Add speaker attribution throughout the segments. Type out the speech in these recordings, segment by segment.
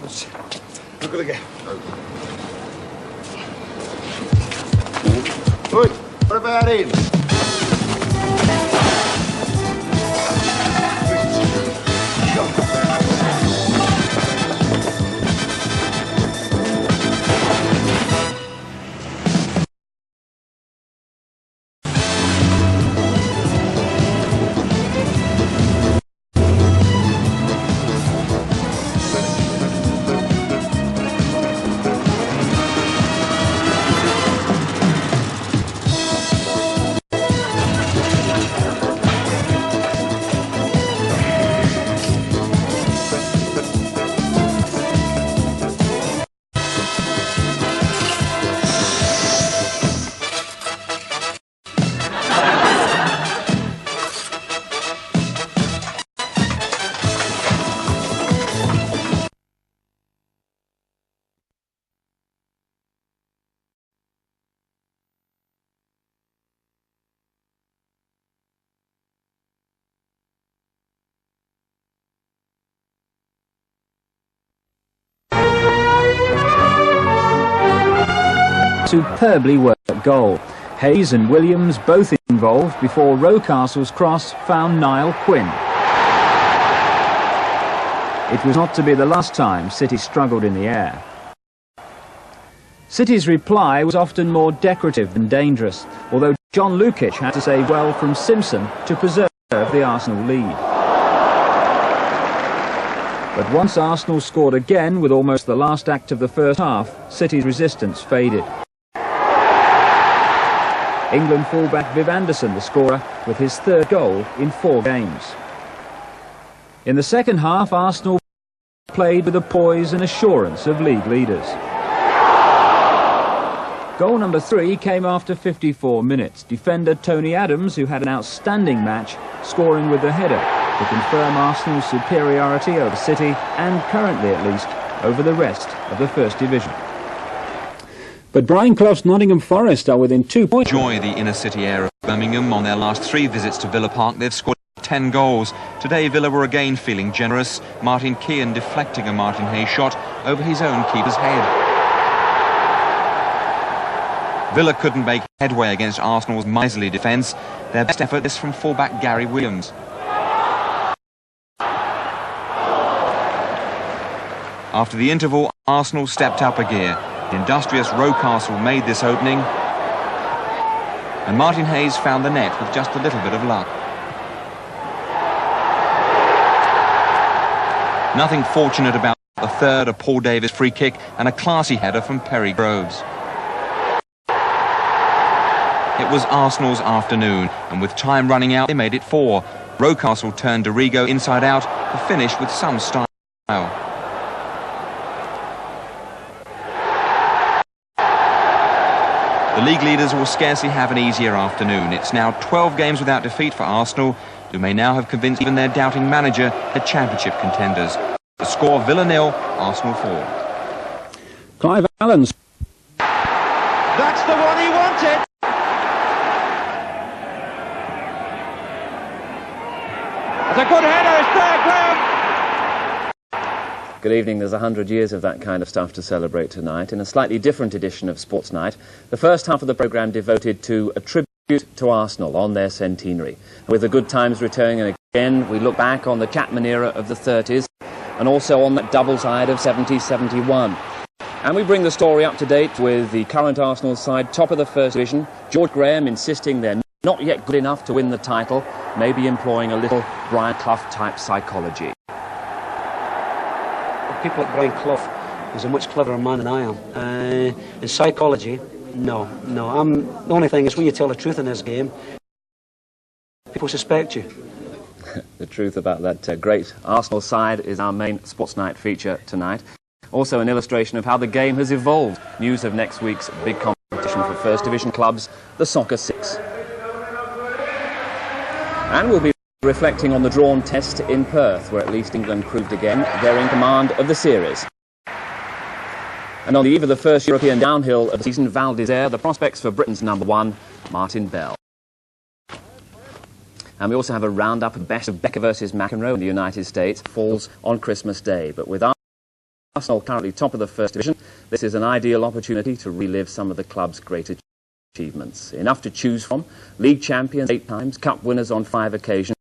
Speaker 1: Look at the game. Good. What about him?
Speaker 2: Superbly worked goal. Hayes and Williams both involved before Rocastle's cross found Niall Quinn. It was not to be the last time City struggled in the air. City's reply was often more decorative than dangerous, although John Lukic had to save well from Simpson to preserve the Arsenal lead. But once Arsenal scored again with almost the last act of the first half, City's resistance faded. England fullback Viv Anderson, the scorer, with his third goal in 4 games. In the second half, Arsenal played with the poise and assurance of league leaders. Goal number 3 came after 54 minutes. Defender Tony Adams, who had an outstanding match, scoring with the header to confirm Arsenal's superiority over City and, currently at least, over the rest of the First Division. But Brian Clough's Nottingham Forest are within 2 points.
Speaker 3: Enjoy the inner city air of Birmingham. On their last 3 visits to Villa Park, they've scored 10 goals. Today, Villa were again feeling generous. Martin Keown deflecting a Martin Hayes shot over his own keeper's head. Villa couldn't make headway against Arsenal's miserly defence. Their best effort is from fullback Gary Williams. After the interval, Arsenal stepped up a gear. The industrious Rocastle made this opening, and Martin Hayes found the net with just a little bit of luck. Nothing fortunate about the third, a Paul Davis free kick and a classy header from Perry Groves. It was Arsenal's afternoon, and with time running out, they made it 4. Rocastle turned Dorigo inside out to finish with some style. The league leaders will scarcely have an easier afternoon. It's now 12 games without defeat for Arsenal, who may now have convinced even their doubting manager they're championship contenders. The score, Villa 0, Arsenal 4.
Speaker 2: Clive Allen's.
Speaker 4: That's the one he wanted! It's a good header, it's there, Graham!
Speaker 5: Good evening. There's 100 years of that kind of stuff to celebrate tonight in a slightly different edition of Sports Night. The first half of the programme devoted to a tribute to Arsenal on their centenary. With the good times returning again, we look back on the Chapman era of the 30s and also on that double side of 70-71. And we bring the story up to date with the current Arsenal side, top of the First Division. George Graham insisting they're not yet good enough to win the title, maybe employing a little Brian Clough-type psychology.
Speaker 6: People like Brian Clough is a much cleverer man than I am. In psychology, no. The only thing is when you tell the truth in this game, people suspect you.
Speaker 5: The truth about that great Arsenal side is our main Sports Night feature tonight. Also an illustration of how the game has evolved. News of next week's big competition for First Division clubs, the Soccer Six. And we'll be reflecting on the drawn test in Perth, where at least England proved again they're in command of the series. And on the eve of the first European downhill of the season, Val d'Isère, the prospects for Britain's #1, Martin Bell. And we also have a roundup of best of Becker versus McEnroe in the United States, falls on Christmas Day. But with Arsenal currently top of the First Division, this is an ideal opportunity to relive some of the club's great achievements. Enough to choose from: league champions 8 times, cup winners on 5 occasions,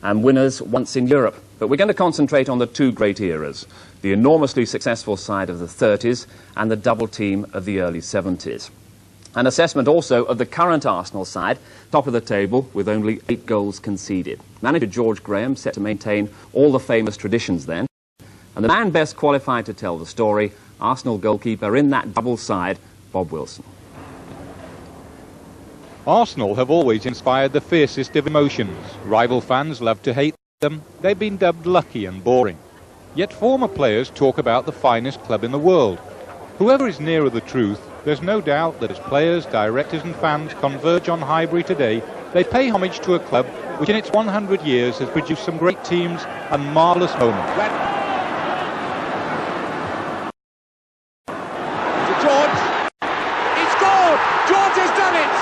Speaker 5: and winners once in Europe. But we're going to concentrate on the 2 great eras, the enormously successful side of the 30s and the double team of the early 70s. An assessment also of the current Arsenal side, top of the table with only 8 goals conceded. Manager George Graham set to maintain all the famous traditions then. And the man best qualified to tell the story, Arsenal goalkeeper in that double side, Bob Wilson.
Speaker 1: Arsenal have always inspired the fiercest of emotions. Rival fans love to hate them. They've been dubbed lucky and boring. Yet former players talk about the finest club in the world. Whoever is nearer the truth, there's no doubt that as players, directors and fans converge on Highbury today, they pay homage to a club which in its 100 years has produced some great teams and marvellous moments.
Speaker 4: George! He scored! George has done it!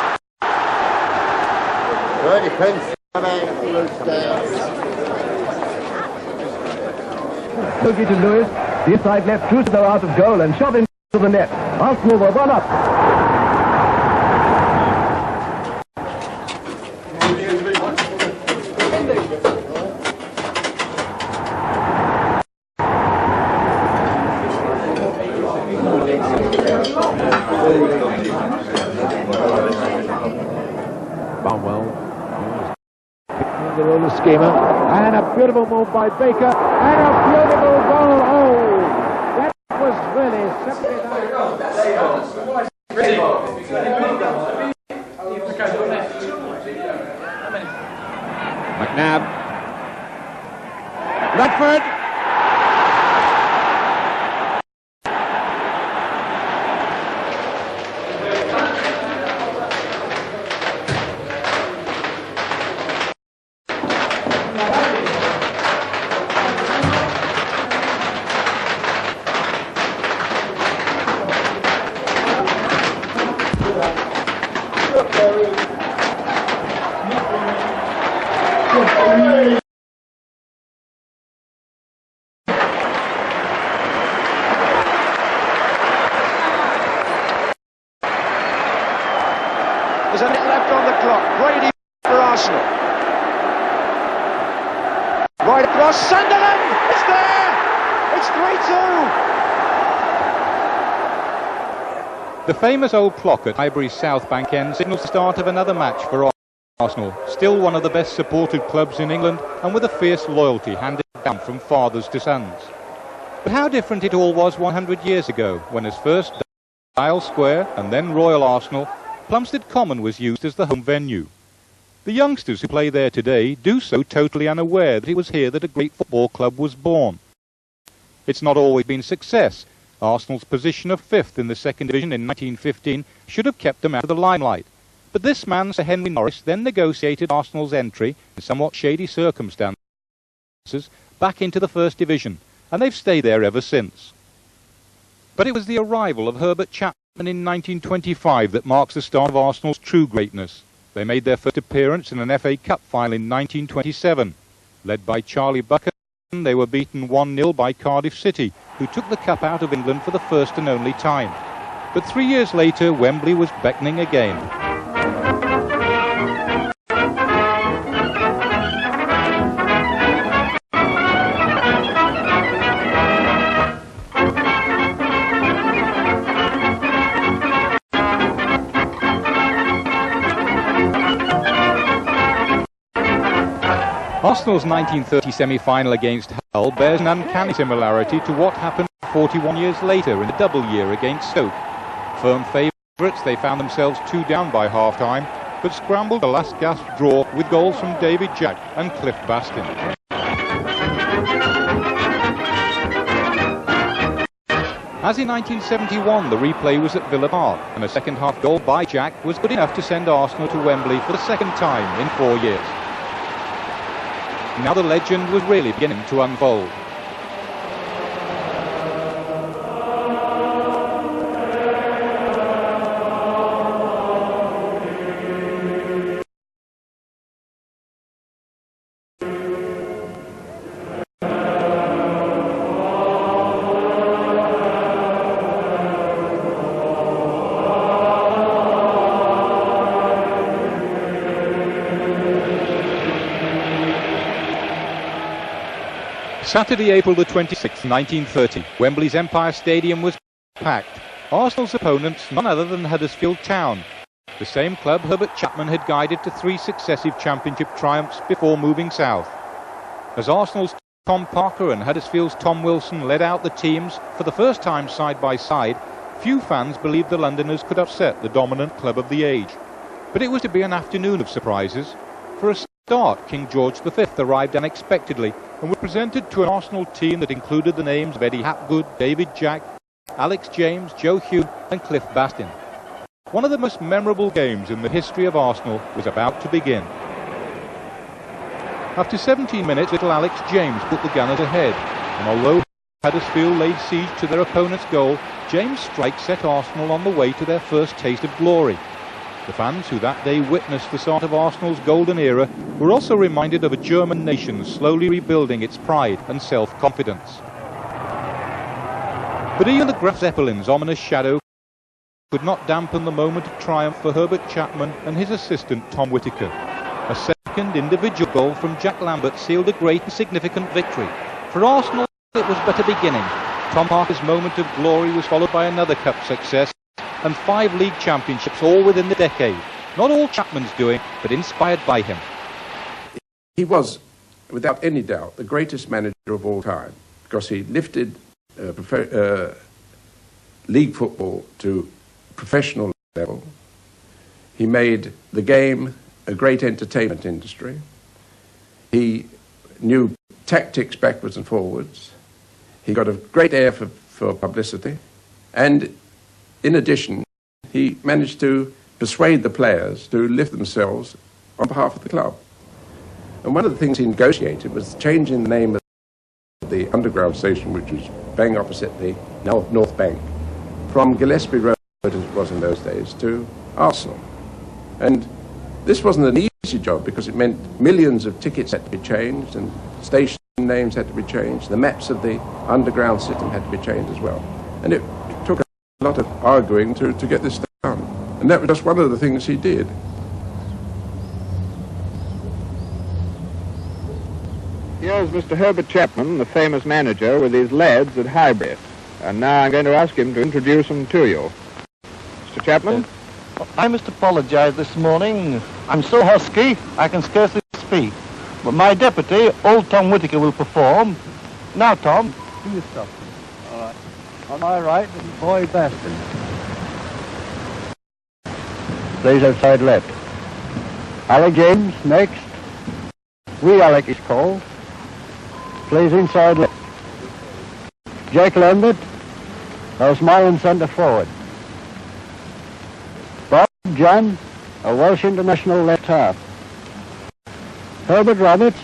Speaker 7: Took it to Lewis. This side left Trudeau out of goal and shot into the net. Arsenal were 1 up. Barnwell. The role of schema. And a beautiful move by Baker. And a beautiful goal. Oh, that was really simply McNabb. Redford.
Speaker 4: There's a minute left on the clock. Brady for Arsenal. Right across, Sunderland! It's there! It's 3-2!
Speaker 1: The famous old clock at Highbury's South Bank end signals the start of another match for Arsenal, still one of the best supported clubs in England and with a fierce loyalty handed down from fathers to sons. But how different it all was 100 years ago, when as first Dial Square and then Royal Arsenal, Plumstead Common was used as the home venue. The youngsters who play there today do so totally unaware that it was here that a great football club was born. It's not always been success. Arsenal's position of 5th in the second division in 1915 should have kept them out of the limelight. But this man, Sir Henry Norris, then negotiated Arsenal's entry, in somewhat shady circumstances, back into the first division, and they've stayed there ever since. But it was the arrival of Herbert Chapman in 1925 that marks the start of Arsenal's true greatness. They made their first appearance in an FA Cup final in 1927. Led by Charlie Buchan, they were beaten 1-0 by Cardiff City, who took the cup out of England for the first and only time. But 3 years later, Wembley was beckoning again. Arsenal's 1930 semi-final against Hull bears an uncanny similarity to what happened 41 years later in the double year against Stoke. Firm favourites, they found themselves 2 down by half-time, but scrambled a last-gasp draw with goals from David Jack and Cliff Bastin. As in 1971, the replay was at Villa Park, and a second-half goal by Jack was good enough to send Arsenal to Wembley for the second time in 4 years. Now the legend was really beginning to unfold. Saturday, April the 26th, 1930, Wembley's Empire Stadium was packed. Arsenal's opponents, none other than Huddersfield Town, the same club Herbert Chapman had guided to 3 successive championship triumphs before moving south. As Arsenal's Tom Parker and Huddersfield's Tom Wilson led out the teams for the first time side by side, few fans believed the Londoners could upset the dominant club of the age. But it was to be an afternoon of surprises. For a start, King George V arrived unexpectedly and was presented to an Arsenal team that included the names of Eddie Hapgood, David Jack, Alex James, Joe Hume and Cliff Bastin. One of the most memorable games in the history of Arsenal was about to begin. After 17 minutes, little Alex James put the Gunners ahead, and although Huddersfield laid siege to their opponent's goal, James' strike set Arsenal on the way to their first taste of glory. The fans who that day witnessed the start of Arsenal's golden era were also reminded of a German nation slowly rebuilding its pride and self-confidence. But even the Graf Zeppelin's ominous shadow could not dampen the moment of triumph for Herbert Chapman and his assistant Tom Whittaker. A second individual goal from Jack Lambert sealed a great and significant victory. For Arsenal, it was but a beginning. Tom Parker's moment of glory was followed by another cup success and 5 league championships, all within the decade. Not all Chapman's doing, but inspired by him.
Speaker 8: He was, without any doubt, the greatest manager of all time, because he lifted league football to professional level. He made the game a great entertainment industry. He knew tactics backwards and forwards. He got a great air for publicity. And in addition, he managed to persuade the players to lift themselves on behalf of the club. And one of the things he negotiated was changing the name of the underground station, which was bang opposite the North Bank, from Gillespie Road, as it was in those days, to Arsenal. And this wasn't an easy job because it meant millions of tickets had to be changed and station names had to be changed. The maps of the underground system had to be changed as well. And it took a lot of arguing to get this done. And that was just one of the things he did.
Speaker 9: Here's Mr. Herbert Chapman, the famous manager, with his lads at Highbury. And now I'm going to ask him to introduce them to you. Mr. Chapman?
Speaker 10: I must apologise this morning. I'm so husky I can scarcely speak. But my deputy, old Tom Whittaker, will perform. Now, Tom, do your stuff. All right. On my right, little boy Bastin. Plays outside left. Alec James, next. Wee Alec is called. Plays inside left. Jack Lambert, our smiling centre forward. Bob John, a Welsh international left half. Herbert Roberts,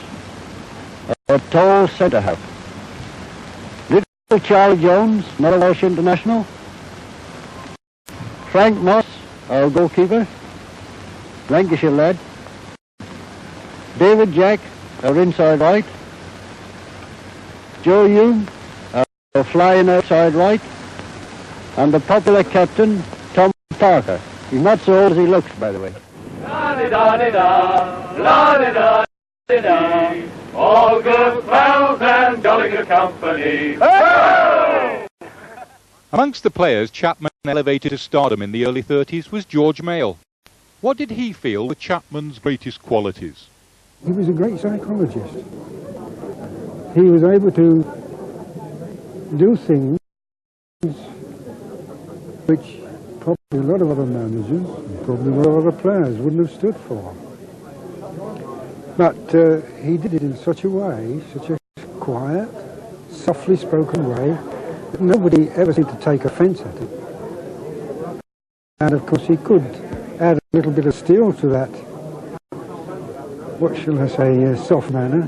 Speaker 10: a tall centre half. Little Charlie Jones, another Welsh international. Frank Moss, our goalkeeper, Lancashire lad. David Jack, our inside right. Joe Hume, our flying outside right. And the popular captain, Tom Parker. He's not so old as he looks, by the way.
Speaker 4: La-di-da-di-da, la-di-da-di-da, all good pals and jolly good company. Hey!
Speaker 1: Amongst the players Chapman elevated to stardom in the early 30s was George Mayle. What did he feel were Chapman's greatest qualities?
Speaker 11: He was a great psychologist. He was able to do things which probably a lot of other managers, probably a lot of other players wouldn't have stood for. But he did it in such a way, such a quiet, softly spoken way, that nobody ever seemed to take offence at it. And of course he could add a little bit of steel to that, what shall I say, soft manner,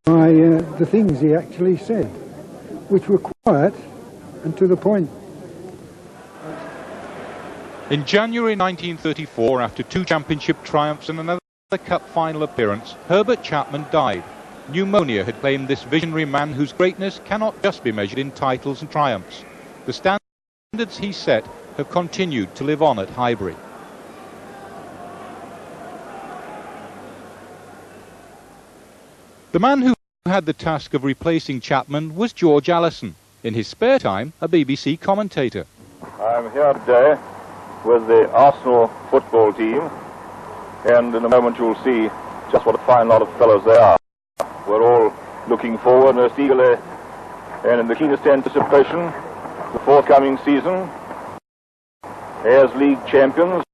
Speaker 11: by the things he actually said, which were quiet and to the point.
Speaker 1: In January 1934, after 2 championship triumphs and another cup final appearance, Herbert Chapman died. Pneumonia had claimed this visionary man whose greatness cannot just be measured in titles and triumphs. The standards he set have continued to live on at Highbury. The man who had the task of replacing Chapman was George Allison, in his spare time a BBC commentator.
Speaker 12: I'm here today with the Arsenal football team, and in a moment you'll see just what a fine lot of fellows they are. We're all looking forward most eagerly and in the keenest anticipation to the forthcoming season. As league champions,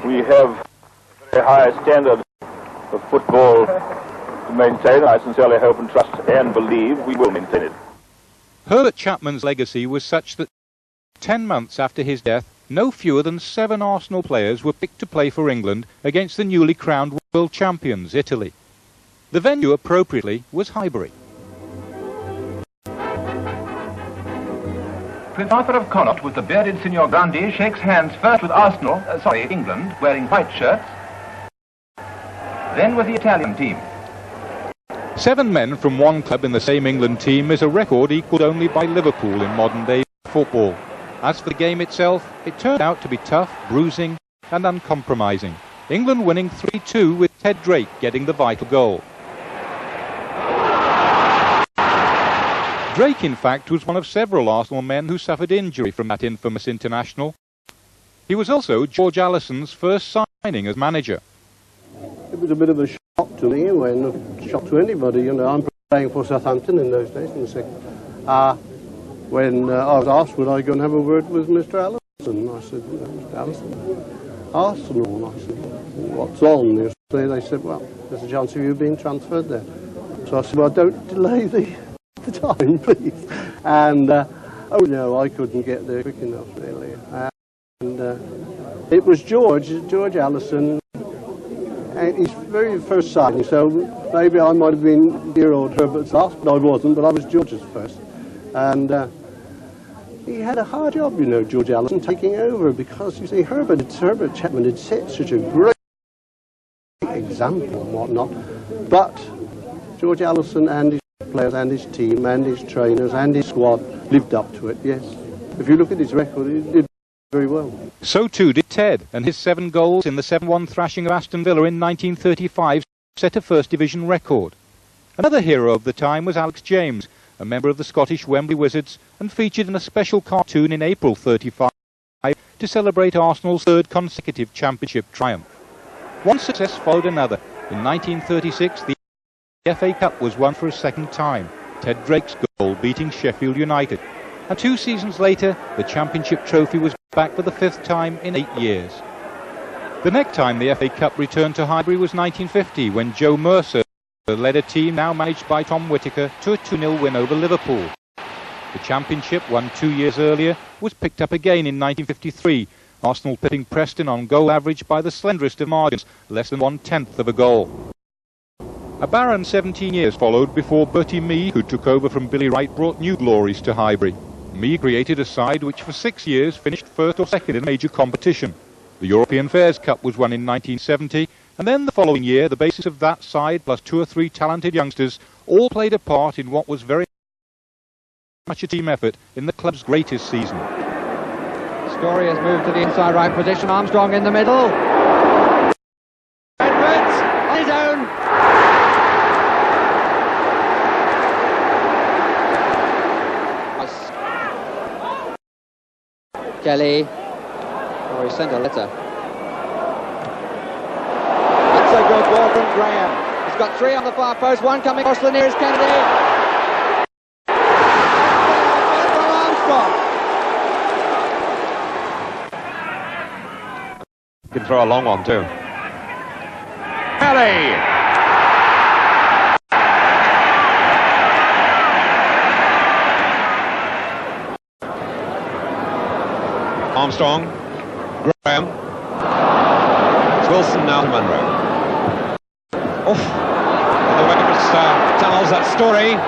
Speaker 12: we have a very high standard of football to maintain. I sincerely hope and trust and believe we will maintain it.
Speaker 1: Herbert Chapman's legacy was such that 10 months after his death, no fewer than 7 Arsenal players were picked to play for England against the newly crowned world champions, Italy. The venue, appropriately, was Highbury.
Speaker 13: Prince Arthur of Connaught with the bearded Signor Grandi shakes hands first with England, wearing white shirts, then with the Italian team.
Speaker 1: 7 men from one club in the same England team is a record equalled only by Liverpool in modern-day football. As for the game itself, it turned out to be tough, bruising and uncompromising. England winning 3-2 with Ted Drake getting the vital goal. Drake, in fact, was one of several Arsenal men who suffered injury from that infamous international. He was also George Allison's first signing as manager.
Speaker 14: It was a bit of a shock to me, a shock to anybody. You know, I'm playing for Southampton in those days. When I was asked would I go and have a word with Mr. Allison, I said, Mr. Allison, Arsenal. And I said, what's on? They said, well, there's a chance of you being transferred there. So I said, well, don't delay the time, please. And, oh no, I couldn't get there quick enough, really. And it was George Allison, and his very first signing, so maybe I might have been dear old Herbert's last, but I wasn't, but I was George's first. And he had a hard job, you know, George Allison, taking over, because, you see, Herbert Chapman had set such a great example and whatnot, but George Allison and his players and his team and his trainers and his squad lived up to it, yes. If you look at his record, he did very well.
Speaker 1: So too did Ted, and his 7 goals in the 7-1 thrashing of Aston Villa in 1935 set a First Division record. Another hero of the time was Alex James, a member of the Scottish Wembley Wizards, and featured in a special cartoon in April '35 to celebrate Arsenal's 3rd consecutive championship triumph. One success followed another. In 1936, the FA Cup was won for a second time, Ted Drake's goal beating Sheffield United. And 2 seasons later, the championship trophy was back for the 5th time in 8 years. The next time the FA Cup returned to Highbury was 1950, when Joe Mercer led a team now managed by Tom Whittaker to a 2-0 win over Liverpool. The championship, won 2 years earlier, was picked up again in 1953, Arsenal pipping Preston on goal average by the slenderest of margins, less than 1/10 of a goal. A barren 17 years followed before Bertie Mee, who took over from Billy Wright, brought new glories to Highbury. Mee created a side which for 6 years finished 1st or 2nd in a major competition. The European Fairs Cup was won in 1970, and then the following year the basis of that side, plus 2 or 3 talented youngsters, all played a part in what was very much a team effort in the club's greatest season.
Speaker 15: Story has moved to the inside right position, Armstrong in the middle. Edwards on his own. Kelly. Oh, he sent a letter. That's a good ball from Graham. He's got 3 on the far post, 1 coming across the nearest Kennedy.
Speaker 16: Can throw a long one too.
Speaker 4: Kelly.
Speaker 16: Armstrong, Graham, it's Wilson now to Munro. Oof, the way it tells that story.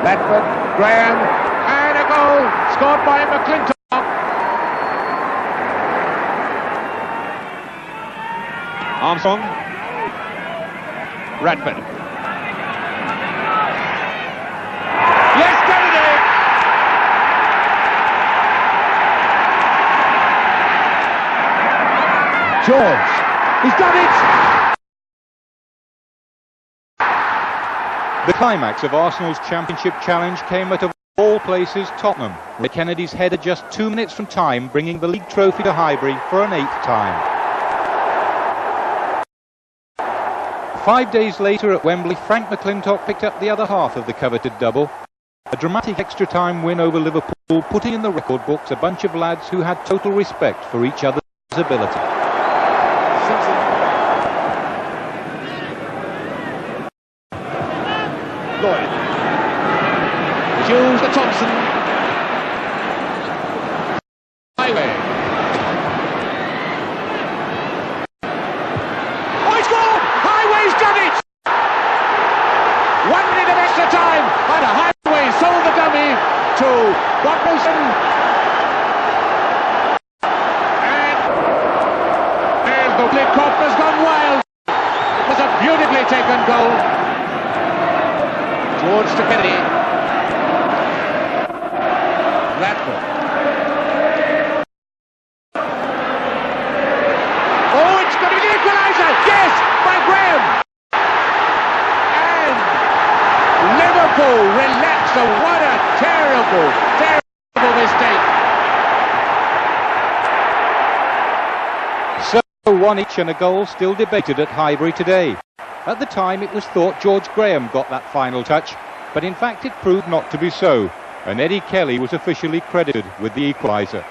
Speaker 4: Ledford, Graham, and a goal scored by McClintock.
Speaker 16: Armstrong,
Speaker 4: Redford. Yes, Kennedy! George. He's done it!
Speaker 1: The climax of Arsenal's championship challenge came at, of all places, Tottenham, where Kennedy's headed just 2 minutes from time, bringing the league trophy to Highbury for an 8th time. 5 days later at Wembley, Frank McClintock picked up the other half of the coveted double. A dramatic extra-time win over Liverpool, putting in the record books a bunch of lads who had total respect for each other's ability.
Speaker 4: Lloyd. Hughes to Thompson. Highway. Oh, it's gone! Highway's done it! 1 minute of extra time, and Highway sold the dummy to Watson. And the Blickhoff has gone wild. It was a beautifully taken goal. George to Kennedy. Radford. Oh, it's going to be the equaliser! Yes, by Graham! And Liverpool relax. So what a terrible, terrible mistake.
Speaker 1: So 1 each and a goal still debated at Highbury today. At the time it was thought George Graham got that final touch, but in fact it proved not to be so, and Eddie Kelly was officially credited with the equaliser.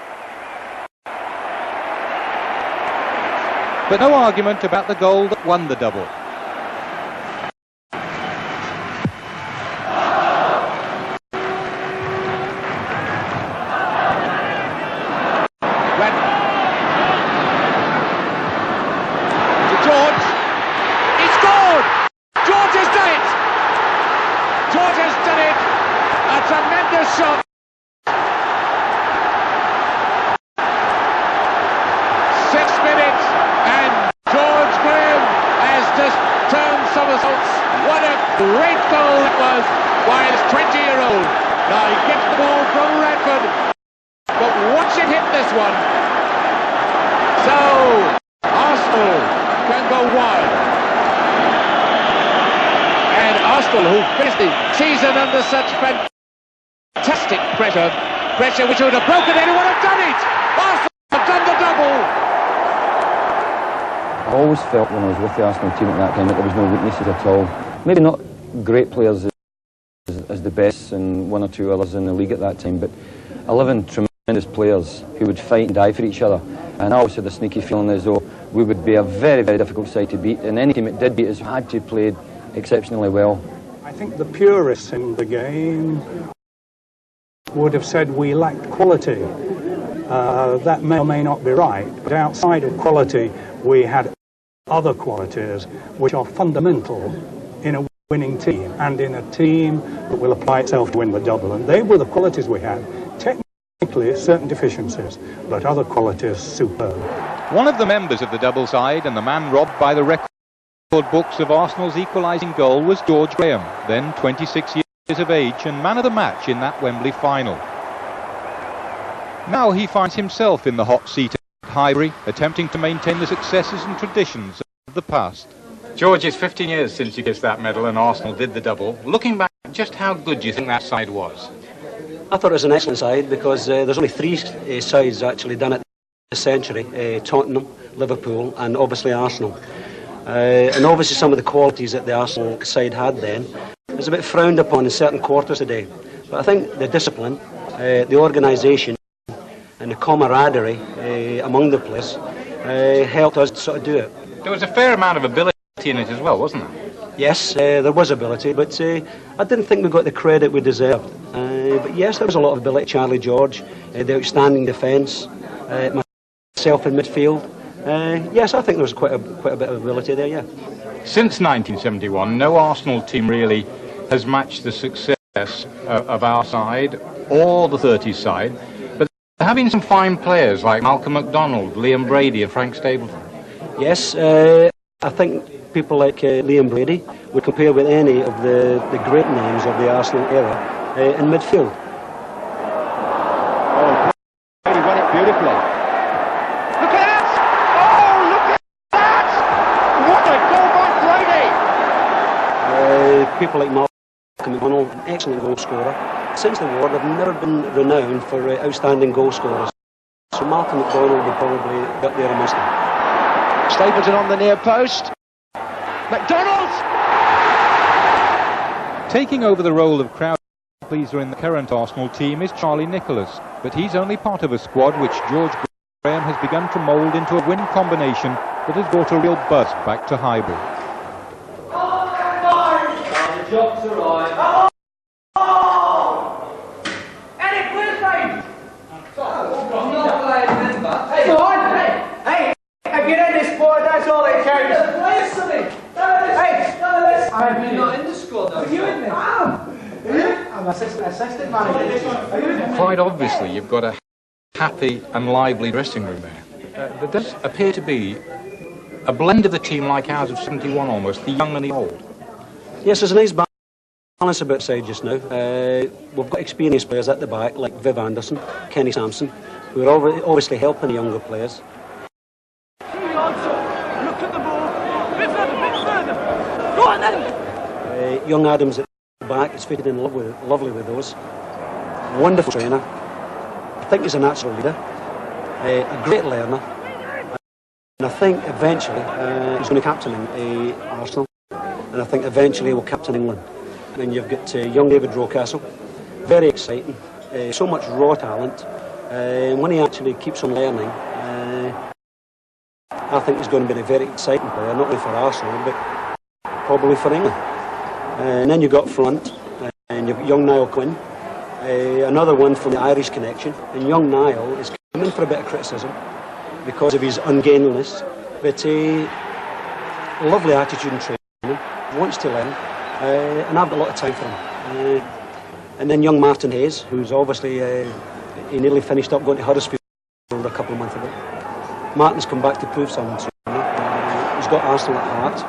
Speaker 1: But no argument about the goal that won the double.
Speaker 4: Tremendous shot. 6 minutes and George Graham has just turned somersaults. What a great goal it was by his 20-year-old. Now he gets the ball from Radford, but watch it hit this one. So Arsenal can go wild. And Arsenal, who finished the season under such fantastic pressure which would have broken anyone, have done it! Arsenal have done the double!
Speaker 17: I always felt when I was with the Arsenal team at that time that there was no weaknesses at all. Maybe not great players as the best and 1 or 2 others in the league at that time, but 11 tremendous players who would fight and die for each other. And I always had a sneaky feeling as though we would be a very, very difficult side to beat, and any team it did beat us had to play exceptionally well.
Speaker 11: I think the purists in the game would have said we lacked quality. That may or may not be right, but outside of quality we had other qualities which are fundamental in a winning team and in a team that will apply itself to win the double, and they were the qualities we had. Technically certain deficiencies, but other qualities superb.
Speaker 1: One of the members of the double side and the man robbed by the record books of Arsenal's equalising goal was George Graham, then 26 years of age and man of the match in that Wembley final. Now he finds himself in the hot seat at Highbury, attempting to maintain the successes and traditions of the past.
Speaker 18: George, it's 15 years since you kissed that medal and Arsenal did the double. Looking back, just how good do you think that side was?
Speaker 6: I thought it was an excellent side because there's only 3 sides actually done it this century. Tottenham, Liverpool and obviously Arsenal. And obviously some of the qualities that the Arsenal side had then was a bit frowned upon in certain quarters today. But I think the discipline, the organisation and the camaraderie among the players helped us to sort of do it.
Speaker 18: There was a fair amount of ability in it as well, wasn't there?
Speaker 6: Yes, there was ability, but I didn't think we got the credit we deserved. But yes, there was a lot of ability. Charlie George, the outstanding defence, myself in midfield. Yes, I think there was quite a bit of ability there, yeah.
Speaker 18: Since 1971, no Arsenal team really has matched the success of our side or the 30s side, but there have been some fine players like Malcolm MacDonald, Liam Brady and Frank Stapleton.
Speaker 6: Yes, I think people like Liam Brady would compare with any of the great names of the Arsenal era in midfield.
Speaker 15: Oh, Brady won it beautifully. Look at that! Oh, look
Speaker 6: people like Malcolm McDonald, an excellent goal scorer. Since the war, they've never been renowned for outstanding goal scorers. So Malcolm McDonald would probably get there amongst them.
Speaker 15: Stapleton on the near post. McDonald!
Speaker 1: Taking over the role of crowd pleaser in the current Arsenal team is Charlie Nicholas, but he's only part of a squad which George Graham has begun to mould into a winning combination that has brought a real buzz back to Highbury.
Speaker 19: The job's arrived. Hey, if you're in this squad, that's all it counts. I'm not in the squad. Are you in there? I'm assistant manager.
Speaker 18: Quite obviously, you've got a happy and lively dressing room there. There does appear to be a blend of the team like ours of 71 almost, the young and the old.
Speaker 6: Yes, there's a nice balance about side just now. We've got experienced players at the back like Viv Anderson, Kenny Sampson, who are obviously helping the younger players.
Speaker 19: Look at the ball. A bit further. Go on then.
Speaker 6: Young Adams at the back is fitted in lovely with those. Wonderful trainer. I think he's a natural leader. A great learner. And I think eventually he's going to captain Arsenal. And I think eventually he will captain England. And you've got young David Rocastle. Very exciting. So much raw talent. When he actually keeps on learning, I think he's going to be a very exciting player, not only for Arsenal, but probably for England. And then you've got front, and you've got young Niall Quinn, another one from the Irish connection. And young Niall is coming for a bit of criticism because of his ungainliness, but a lovely attitude and training, wants to learn, and I've got a lot of time for him. And then young Martin Hayes, who's obviously he nearly finished up going to Huddersfield a couple of months ago. Martin's come back to prove something to me. He's got Arsenal at heart.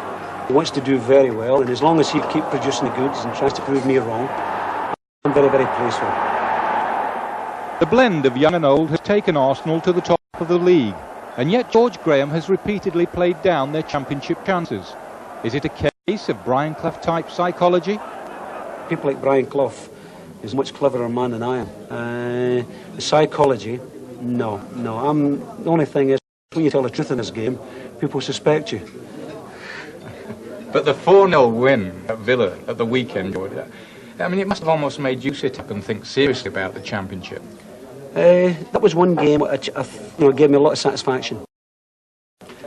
Speaker 6: He wants to do very well, and as long as he keeps producing the goods and tries to prove me wrong, I'm very, very pleased with him.
Speaker 1: The blend of young and old has taken Arsenal to the top of the league, and yet George Graham has repeatedly played down their championship chances. Is it a case of Brian Clough-type psychology?
Speaker 6: People like Brian Clough is a much cleverer man than I am. The psychology, no. The only thing is, when you tell the truth in this game, people suspect you.
Speaker 18: But the 4-0 win at Villa at the weekend, I mean, it must have almost made you sit up and think seriously about the championship.
Speaker 6: That was one game which gave me a lot of satisfaction.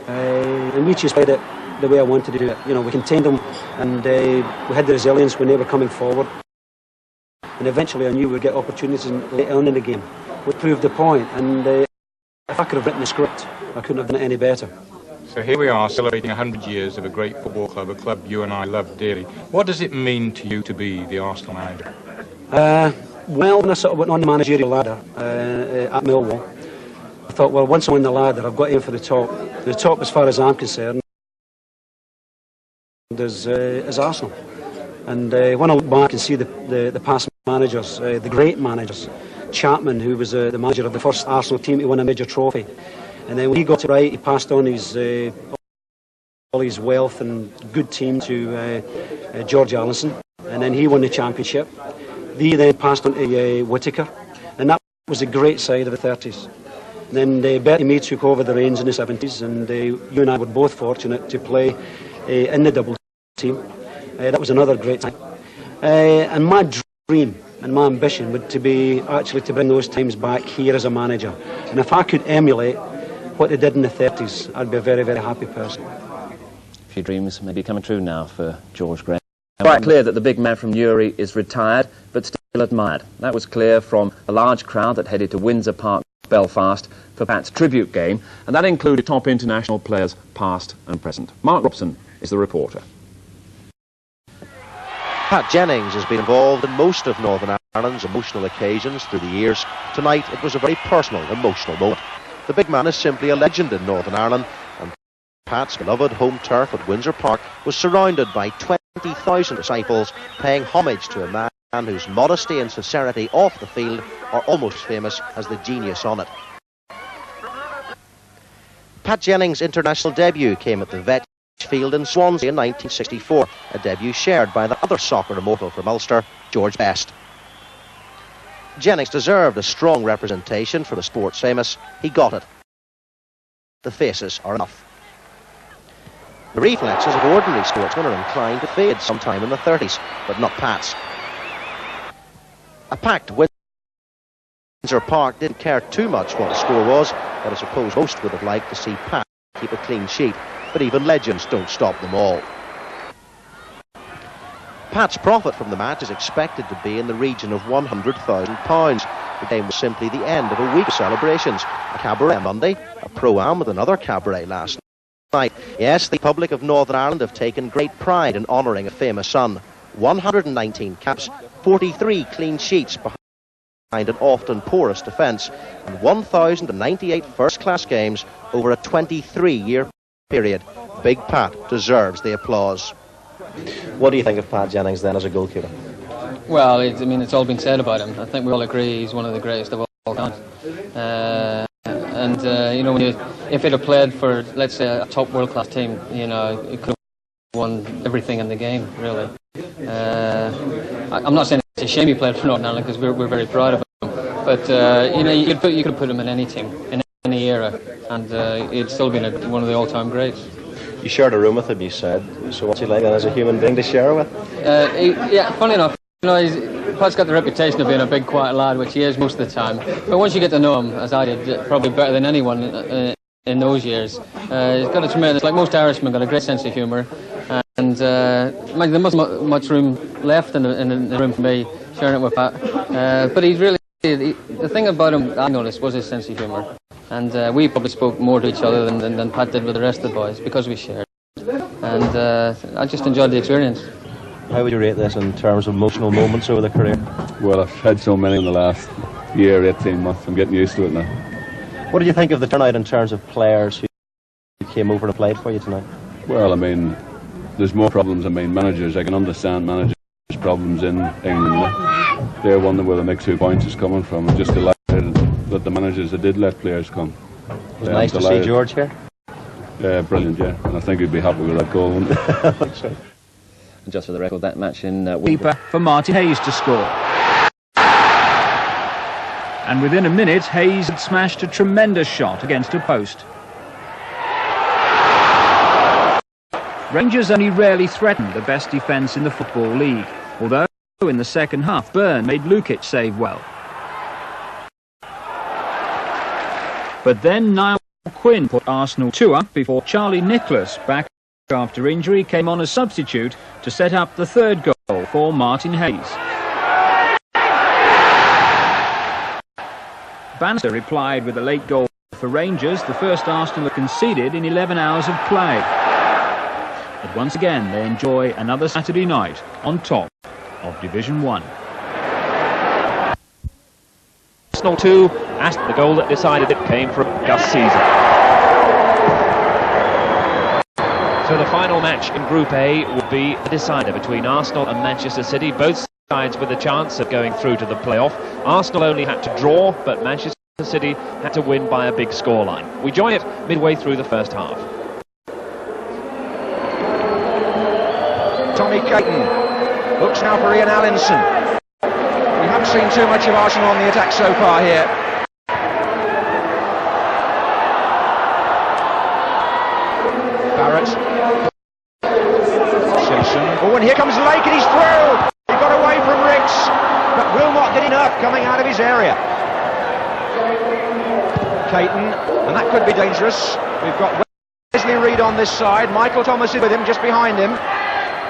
Speaker 6: And we just played it the way I wanted to do it. We contained them, and we had the resilience when they were coming forward. And eventually I knew we'd get opportunities later on in the game. We proved the point, and if I could have written the script, I couldn't have done it any better.
Speaker 18: So here we are, celebrating 100 years of a great football club, a club you and I love dearly. What does it mean to you to be the Arsenal manager?
Speaker 6: Well, when I sort of went on the managerial ladder at Millwall, I thought, well, once I'm on the ladder, I've got to aim for the top. The top, as far as I'm concerned, is Arsenal. And when I look back and see the past managers, the great managers, Chapman, who was the manager of the first Arsenal team to win a major trophy, and then when he got it right, he passed on all his wealth and good team to George Allison, and then he won the championship. He then passed on to Whittaker, and that was a great side of the 30s. And then Bertie Mee took over the reins in the 70s, and you and I were both fortunate to play in the double team. That was another great time. And my dream and my ambition would to be actually to bring those times back here as a manager. And if I could emulate what they did in the 30s, I'd be a very, very happy person.
Speaker 5: A few dreams may be coming true now for George Graham. Quite clear that the big man from Newry is retired, but still admired. That was clear from a large crowd that headed to Windsor Park, Belfast, for Pat's tribute game, and that included top international players past and present. Mark Robson is the reporter.
Speaker 20: Pat Jennings has been involved in most of Northern Ireland's emotional occasions through the years. Tonight it was a very personal, emotional moment. The big man is simply a legend in Northern Ireland, and Pat's beloved home turf at Windsor Park was surrounded by 20,000 disciples paying homage to a man whose modesty and sincerity off the field are almost famous as the genius on it. Pat Jennings' international debut came at the Vet Field in Swansea in 1964, a debut shared by the other soccer immortal from Ulster, George Best. Jennings deserved a strong representation for the sports famous. He got it. The faces are enough. The reflexes of ordinary sportsmen are inclined to fade sometime in the 30s, but not Pat's. A packed Windsor Park didn't care too much what the score was, but I suppose most would have liked to see Pat keep a clean sheet, but even legends don't stop them all. Pat's profit from the match is expected to be in the region of £100,000. The game was simply the end of a week of celebrations. A cabaret Monday, a pro-am with another cabaret last night. Yes, the public of Northern Ireland have taken great pride in honouring a famous son. 119 caps, 43 clean sheets behind an often porous defence, and 1,098 first-class games over a 23-year period. Big Pat deserves the applause.
Speaker 21: What do you think of Pat Jennings then as a goalkeeper?
Speaker 22: Well, it's all been said about him. I think we all agree he's one of the greatest of all time. You know, if he'd have played for, let's say, a top world-class team, you know, he could have won everything in the game, really. I'm not saying it's a shame he played for Northern Ireland, because we're very proud of him. But you know, you could have put him in any team, in any era, and he'd still been one of the all-time greats.
Speaker 21: You shared a room with him, you said. So what's he like then as a human being to share with?
Speaker 22: Yeah, funny enough, you know, Pat's got the reputation of being a big, quiet lad, which he is most of the time. But once you get to know him, as I did, probably better than anyone in those years, he's got a tremendous, like most Irishmen, got a great sense of humour. And there wasn't much room left in the room for me, sharing it with Pat. But he's really, the thing about him I noticed was his sense of humour. And we probably spoke more to each other than Pat did with the rest of the boys, because we shared. And I just enjoyed the experience.
Speaker 21: How would you rate this in terms of emotional moments over the career?
Speaker 23: Well, I've had so many in the last year, 18 months. I'm getting used to it now.
Speaker 21: What do you think of the turnout in terms of players who came over and played for you tonight?
Speaker 23: Well, I mean, there's more problems. I mean, managers, I can understand managers' problems in England. They're wondering where the next 2 points is coming from. I'm just delighted that the managers that did let players come.
Speaker 21: It was nice to see George here.
Speaker 23: Brilliant, yeah. And I think he'd be happy with that goal.
Speaker 5: And just for the record, that match in
Speaker 2: keeper for Martin Hayes to score. And within a minute, Hayes had smashed a tremendous shot against a post. Rangers only rarely threatened the best defence in the Football League, although in the second half, Byrne made Lukic save well. But then Niall Quinn put Arsenal 2 up before Charlie Nicholas, back after injury, came on as substitute to set up the third goal for Martin Hayes. Bannister replied with a late goal for Rangers, the first Arsenal had conceded in 11 hours of play. But once again, they enjoy another Saturday night on top of Division 1.
Speaker 24: Arsenal 2, as the goal that decided it came from Gus Caesar. So the final match in Group A would be a decider between Arsenal and Manchester City, both sides with a chance of going through to the playoff. Arsenal only had to draw, but Manchester City had to win by a big scoreline. We join it midway through the first half.
Speaker 25: Tommy Caton looks now for Ian Allinson. We haven't seen too much of Arsenal on the attack so far here. Barrett. Simpson. Oh, and here comes Lake, and he's through. He got away from Ricks, but Wilmot did enough coming out of his area. Caton, and that could be dangerous. We've got Wesley Reid on this side. Michael Thomas is with him, just behind him.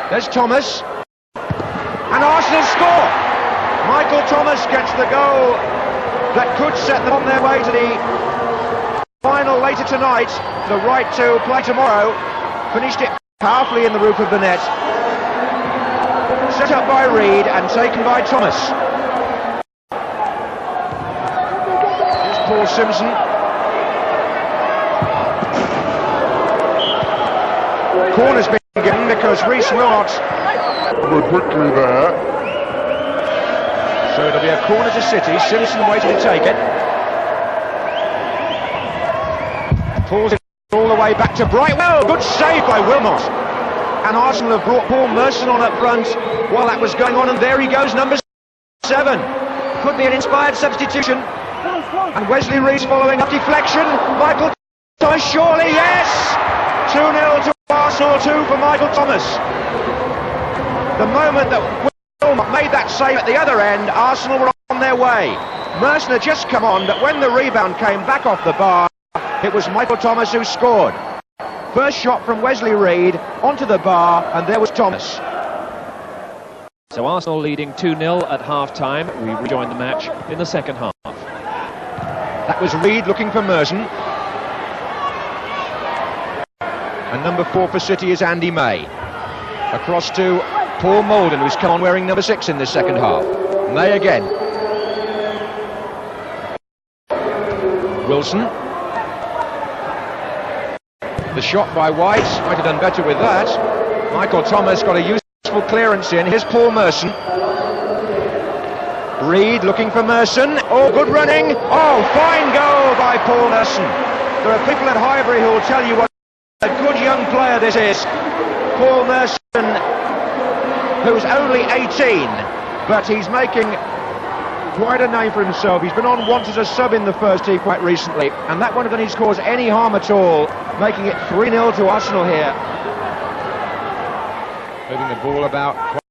Speaker 25: There's Thomas. And Arsenal score. Michael Thomas gets the goal that could set them on their way to the final later tonight. The right to play tomorrow. Finished it powerfully in the roof of the net. Set up by Reid and taken by Thomas. Here's Paul Simpson. Corner's been given because Reece Wilmot
Speaker 26: were quickly there.
Speaker 25: So it'll be a corner to City. Simpson waiting to take it. Pulls it all the way away back to Brightwell. Good save by Wilmot. And Arsenal have brought Paul Merson on up front while that was going on, and there he goes, number 7. Could be an inspired substitution. And Wesley Reed's following up deflection. Michael Thomas, surely, yes! 2-0 to Arsenal, 2 for Michael Thomas. The moment that Wilmot made that save at the other end, Arsenal were on their way. Merson had just come on, but when the rebound came back off the bar, it was Michael Thomas who scored. First shot from Wesley Reed onto the bar, and there was Thomas.
Speaker 24: So Arsenal leading 2-0 at half-time. We rejoin the match in the second half.
Speaker 25: That was Reed looking for Merson. And number 4 for City is Andy May. Across to Paul Molden, who's come on wearing number 6 in this second half. May again. Wilson. The shot by White, might have done better with that. Michael Thomas got a useful clearance in. Here's Paul Merson. Reed looking for Merson. Oh, good running. Oh, fine goal by Paul Merson. There are people at Highbury who will tell you what a good young player this is. Paul Merson, who's only 18, but he's making quite a name for himself. He's been on once as a sub in the first team quite recently, and that won't have done his cause any harm at all, making it 3-0 to Arsenal here. Moving the ball about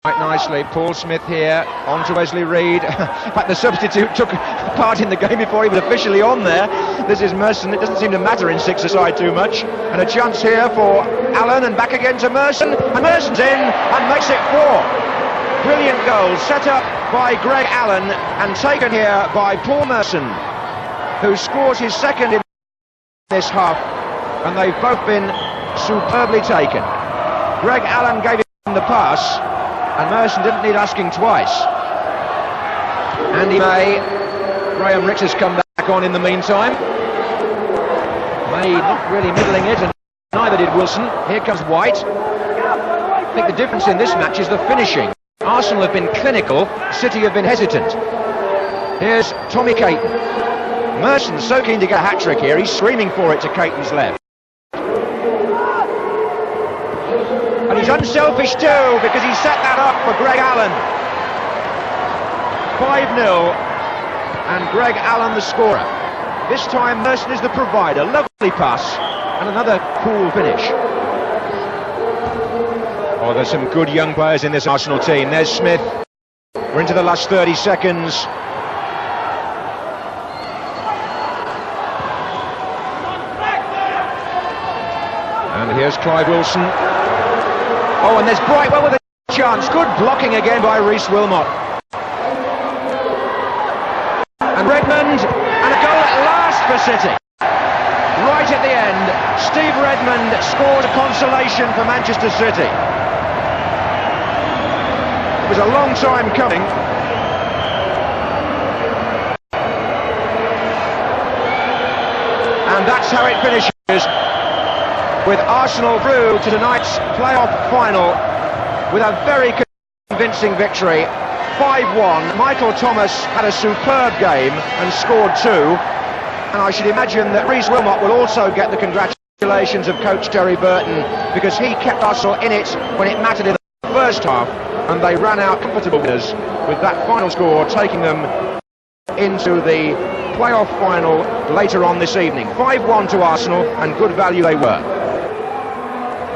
Speaker 25: quite nicely. Paul Smith here, on to Wesley Reed. In fact, the substitute took part in the game before he was officially on there. This is Merson. It doesn't seem to matter in 6-a-side too much. And a chance here for Allen, and back again to Merson. And Merson's in and makes it 4. Brilliant goal, set up by Greg Allen and taken here by Paul Merson, who scores his second in this half, and they've both been superbly taken. Greg Allen gave him the pass, and Merson didn't need asking twice. Andy May, Graham Ricks has come back on in the meantime. May not really middling it, and neither did Wilson. Here comes White. I think the difference in this match is the finishing. Arsenal have been clinical, City have been hesitant. Here's Tommy Caton. Merson so keen to get a hat-trick here, he's screaming for it to Caton's left. And he's unselfish too, because he set that up for Greg Allen. 5-0, and Greg Allen the scorer. This time Merson is the provider. Lovely pass, and another cool finish. Oh, there's some good young players in this Arsenal team. There's Smith. We're into the last 30 seconds. And here's Clive Wilson. Oh, and there's Brightwell with a chance. Good blocking again by Rhys Wilmot. And Redmond, and a goal at last for City. Right at the end, Steve Redmond scores a consolation for Manchester City. It was a long time coming. And that's how it finishes, with Arsenal through to tonight's playoff final with a very convincing victory. 5-1. Michael Thomas had a superb game and scored 2. And I should imagine that Rhys Wilmot will also get the congratulations of coach Terry Burton, because he kept Arsenal in it when it mattered in the first half, and they ran out comfortable winners with that final score taking them into the playoff final later on this evening. 5-1 to Arsenal, and good value they were.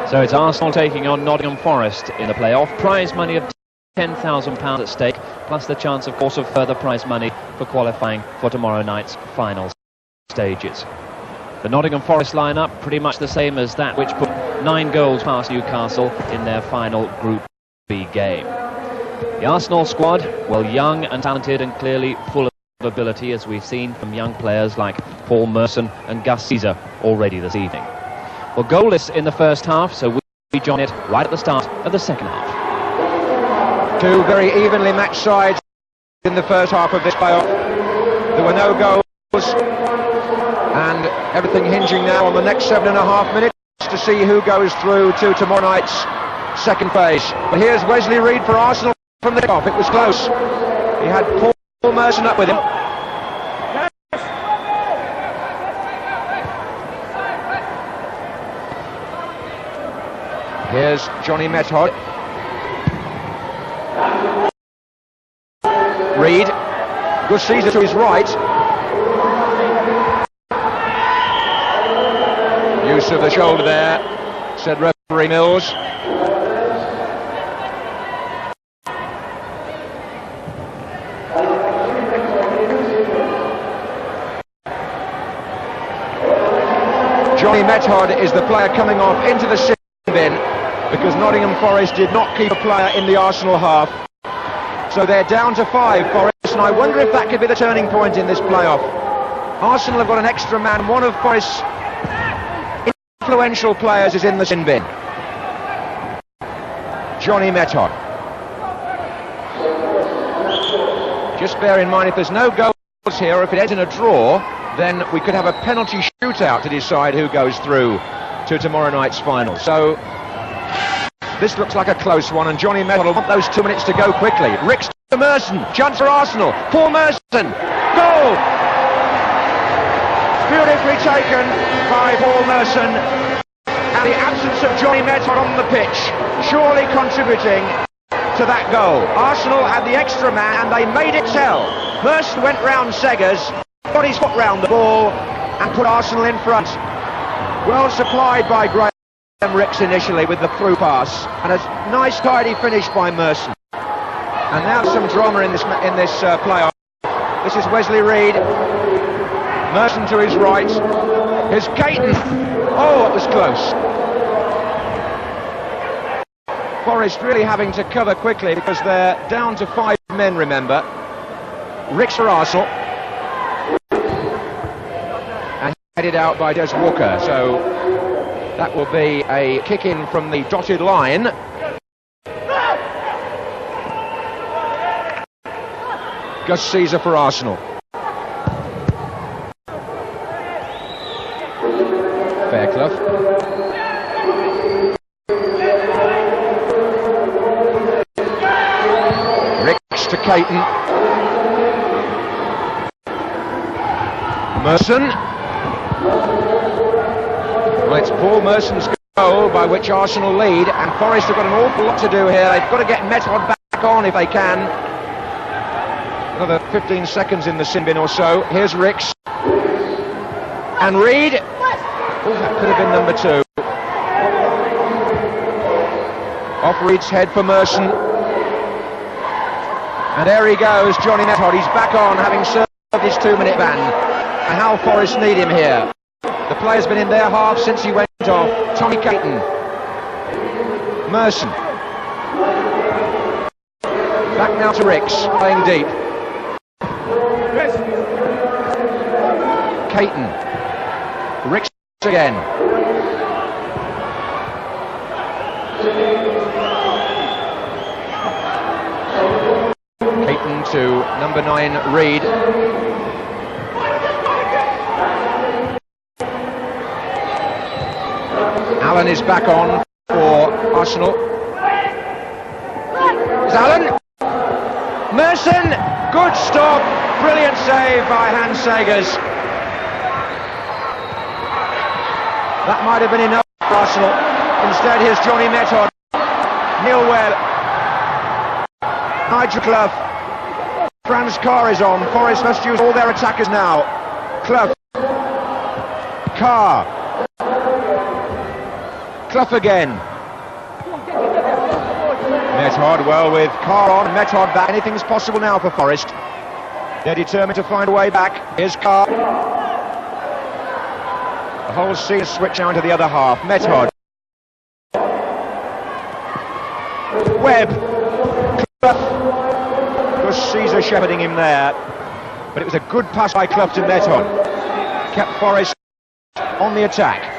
Speaker 24: So it's Arsenal taking on Nottingham Forest in the playoff. Prize money of £10,000 at stake, plus the chance, of course, of further prize money for qualifying for tomorrow night's final stages. The Nottingham Forest lineup pretty much the same as that which put 9 goals past Newcastle in their final Group B game. The Arsenal squad, well, young and talented and clearly full of ability, as we've seen from young players like Paul Merson and Gus Caesar already this evening. Well, goalless in the first half, so we join it right at the start of the second half.
Speaker 25: 2 very evenly matched sides in the first half of this playoff. There were no goals, and everything hinging now on the next 7.5 minutes to see who goes through to tomorrow night's second phase. But here's Wesley Reed for Arsenal from the off. It was close. He had Paul Merson up with him. Johnny Method. Reed. Good Caesar to his right. Use of the shoulder there, said referee Mills. Johnny Method is the player coming off into the sin bin because Nottingham Forest did not keep a player in the Arsenal half. So they're down to 5, Forest, and I wonder if that could be the turning point in this playoff. Arsenal have got an extra man. One of Forest's influential players is in the sin bin. Johnny Method. Just bear in mind, if there's no goals here, or if it ends in a draw, then we could have a penalty shootout to decide who goes through to tomorrow night's final. So this looks like a close one, and Johnny Method will want those 2 minutes to go quickly. Ricks to Merson, chance for Arsenal. Paul Merson, goal! Beautifully taken by Paul Merson, and the absence of Johnny Method on the pitch surely contributing to that goal. Arsenal had the extra man and they made it tell. Merson went round Seggers, got his foot round the ball and put Arsenal in front. Well supplied by Graham Ricks initially with the through pass, and a nice tidy finish by Merson. And now some drama in this playoff. This is Wesley Reed. Merson to his right. Here's Caton. Oh, it was close. Forest really having to cover quickly because they're down to 5 men, remember. Ricks for Arsenal. And headed out by Des Walker. So that will be a kick in from the dotted line. Gus Caesar for Arsenal. Fairclough. Ricks to Caton. Merson. Well, it's Paul Merson's goal by which Arsenal lead, and Forest have got an awful lot to do here. They've got to get Method back on if they can. Another 15 seconds in the sin bin or so. Here's Ricks. And Reed. Oh, that could have been number 2. Off Reed's head for Merson. And there he goes, Johnny Method. He's back on, having served his 2-minute ban. And how Forest need him here. The player's been in their half since he went off. Tommy Caton. Merson. Back now to Ricks, playing deep. Caton. Ricks again. Caton to number 9, Reed. Allen is back on for Arsenal. Is Allen? Merson! Good stop! Brilliant save by Hans Seggers. That might have been enough for Arsenal. Instead, here's Johnny Method. Neil Webb. Nigel Clough. Franz Carr is on. Forest must use all their attackers now. Clough. Carr. Clough again. Method, well, with Carr on, Method back. Anything's possible now for Forest. They're determined to find a way back. Here's Carr. The whole scene switch now to the other half. Method. Webb. Clough. Gus Caesar shepherding him there. But it was a good pass by Clough to Method. Kept Forest on the attack.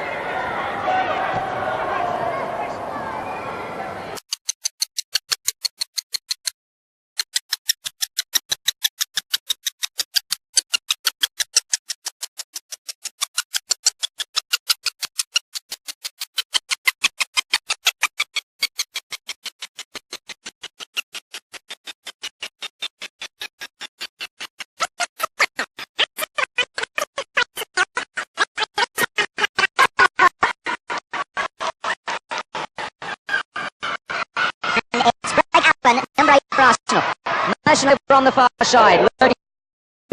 Speaker 3: over on the far side, lurking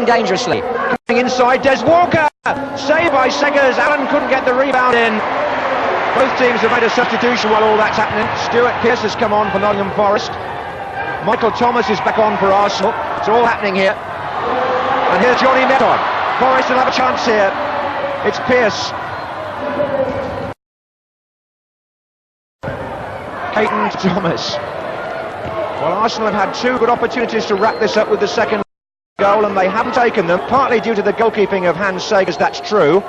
Speaker 3: dangerously.
Speaker 25: Coming inside, Des Walker! Saved by Seggers. Allen couldn't get the rebound in. Both teams have made a substitution while all that's happening. Stuart Pearce has come on for Nottingham Forest. Michael Thomas is back on for Arsenal. It's all happening here. And here's Johnny Method. Forest will have a chance here. It's Pearce. Caton to Thomas. Well, Arsenal have had two good opportunities to wrap this up with the second goal, and they haven't taken them, partly due to the goalkeeping of Hans Seggers, that's true.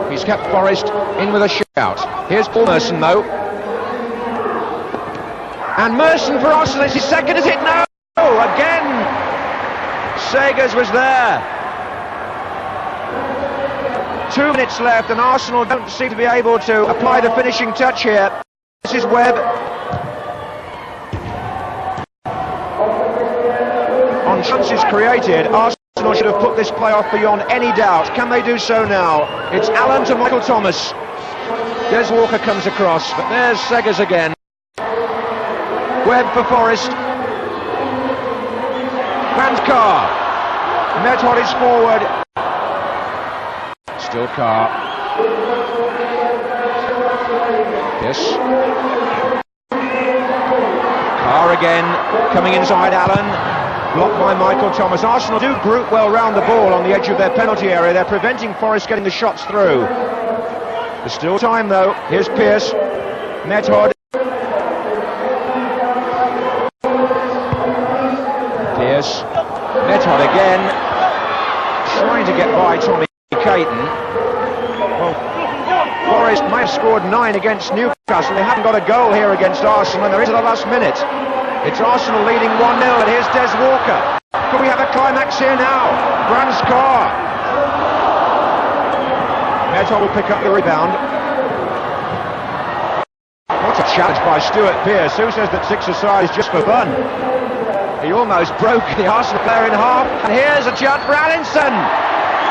Speaker 25: He's kept Forest in with a shout. Here's Paul Merson, though. And Merson for Arsenal, is his second, is it? No! Again! Seggers was there. 2 minutes left, and Arsenal don't seem to be able to apply the finishing touch here. This is Webb. On chances created, Arsenal should have put this playoff beyond any doubt. Can they do so now? It's Allen to Michael Thomas. Des Walker comes across, but there's Seggers again. Webb for Forest. Grant Carr. Method is forward. Still Carr. Yes. Carr again, coming inside Allen. Blocked by Michael Thomas. Arsenal do group well round the ball on the edge of their penalty area. They're preventing Forest getting the shots through. There's still time though. Here's Pearce. Method. Pearce. Method again. Trying to get by Tommy Caton. Well, Forest may have scored 9 against Newcastle. They haven't got a goal here against Arsenal, and they're into the last minute. It's Arsenal leading 1-0, and here's Des Walker. Could we have a climax here now? Grant Carr. Method will pick up the rebound. What a challenge by Stuart Pearce. Who says that 6-a-side is just for fun? He almost broke the Arsenal player in half. And here's a chance for Allinson.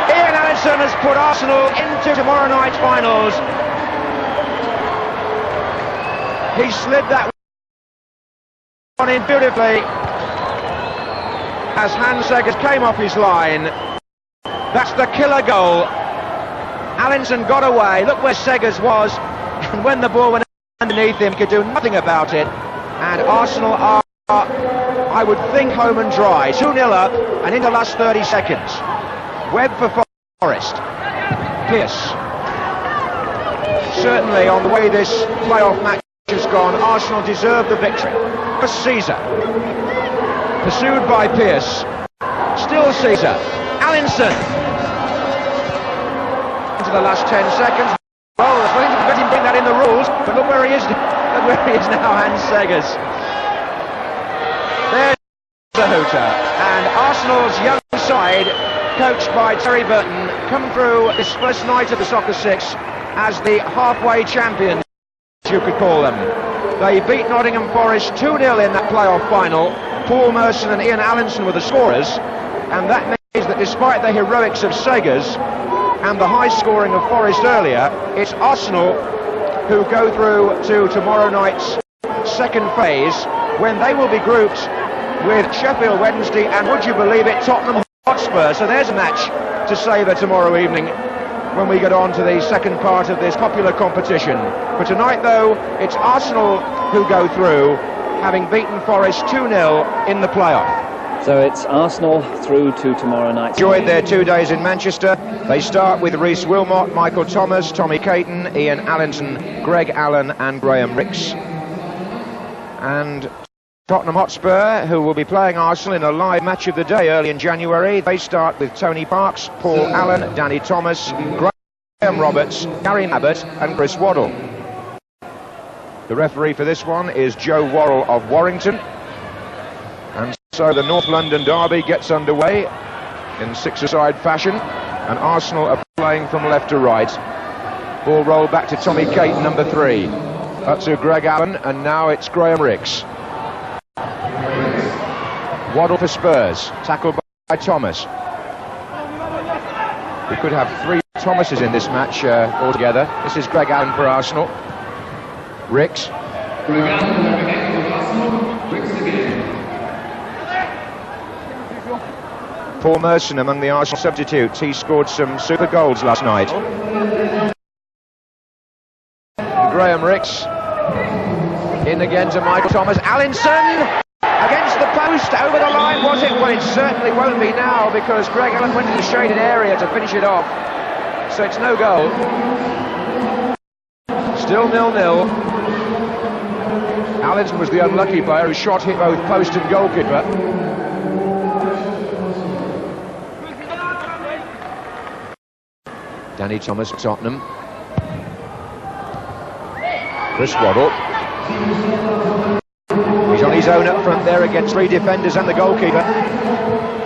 Speaker 25: Ian Allinson has put Arsenal into tomorrow night's finals. He slid that one in beautifully as Hans Seggers came off his line. That's the killer goal. Allinson got away. Look where Seggers was, and when the ball went underneath him, could do nothing about it. And Arsenal are, I would think, home and dry. 2-0 up, and in the last 30 seconds. Webb for Forest. Pearce. Certainly, on the way this playoff match has gone, Arsenal deserve the victory. For Caesar. Pursued by Pearce. Still Caesar. Allinson. Into the last 10 seconds. Well, there's nothing to prevent him doing that in the rules, but look where he is. Look where he is now, Hans Seggers. There's the hooter. And Arsenal's young side, coached by Terry Burton, come through this first night of the Soccer Six as the halfway champions, you could call them. They beat Nottingham Forest 2-0 in that playoff final. Paul Merson and Ian Allinson were the scorers, and that means that despite the heroics of Seggers and the high scoring of Forest earlier, it's Arsenal who go through to tomorrow night's second phase, when they will be grouped with Sheffield Wednesday and, would you believe it, Tottenham Hotspur. So there's a match to savour tomorrow evening when we get on to the second part of this popular competition. For tonight, though, it's Arsenal who go through, having beaten Forest 2-0 in the playoff.
Speaker 5: So it's Arsenal through to tomorrow night.
Speaker 25: Enjoyed their 2 days in Manchester. They start with Rhys Wilmot, Michael Thomas, Tommy Caton, Ian Allinson, Greg Allen and Graham Ricks. And Tottenham Hotspur, who will be playing Arsenal in a live match of the day early in January. They start with Tony Parks, Paul Allen, Danny Thomas, Graham Roberts, Gary Abbott and Chris Waddle. The referee for this one is Joe Worrell of Warrington. And so the North London derby gets underway in six-a-side fashion, and Arsenal are playing from left to right. Ball rolled back to Tommy Caton, number 3. Up to Greg Allen, and now it's Graham Ricks. Waddle for Spurs, tackled by Thomas. We could have 3 Thomases in this match altogether. This is Greg Allen for Arsenal. Ricks.
Speaker 7: Greg Allen again for Arsenal. Ricks again.
Speaker 25: Paul Merson among the Arsenal substitutes. He scored some super goals last night. And Graham Rix in again to Michael Thomas. Allinson against the post, over the line, was it? Well, it certainly won't be now, because Greg Allen went to the shaded area to finish it off. So it's no goal. Still 0-0. Allinson was the unlucky player who shot hit both post and goalkeeper. Danny Thomas, Tottenham. Chris Waddle. He's on his own up front there against 3 defenders and the goalkeeper.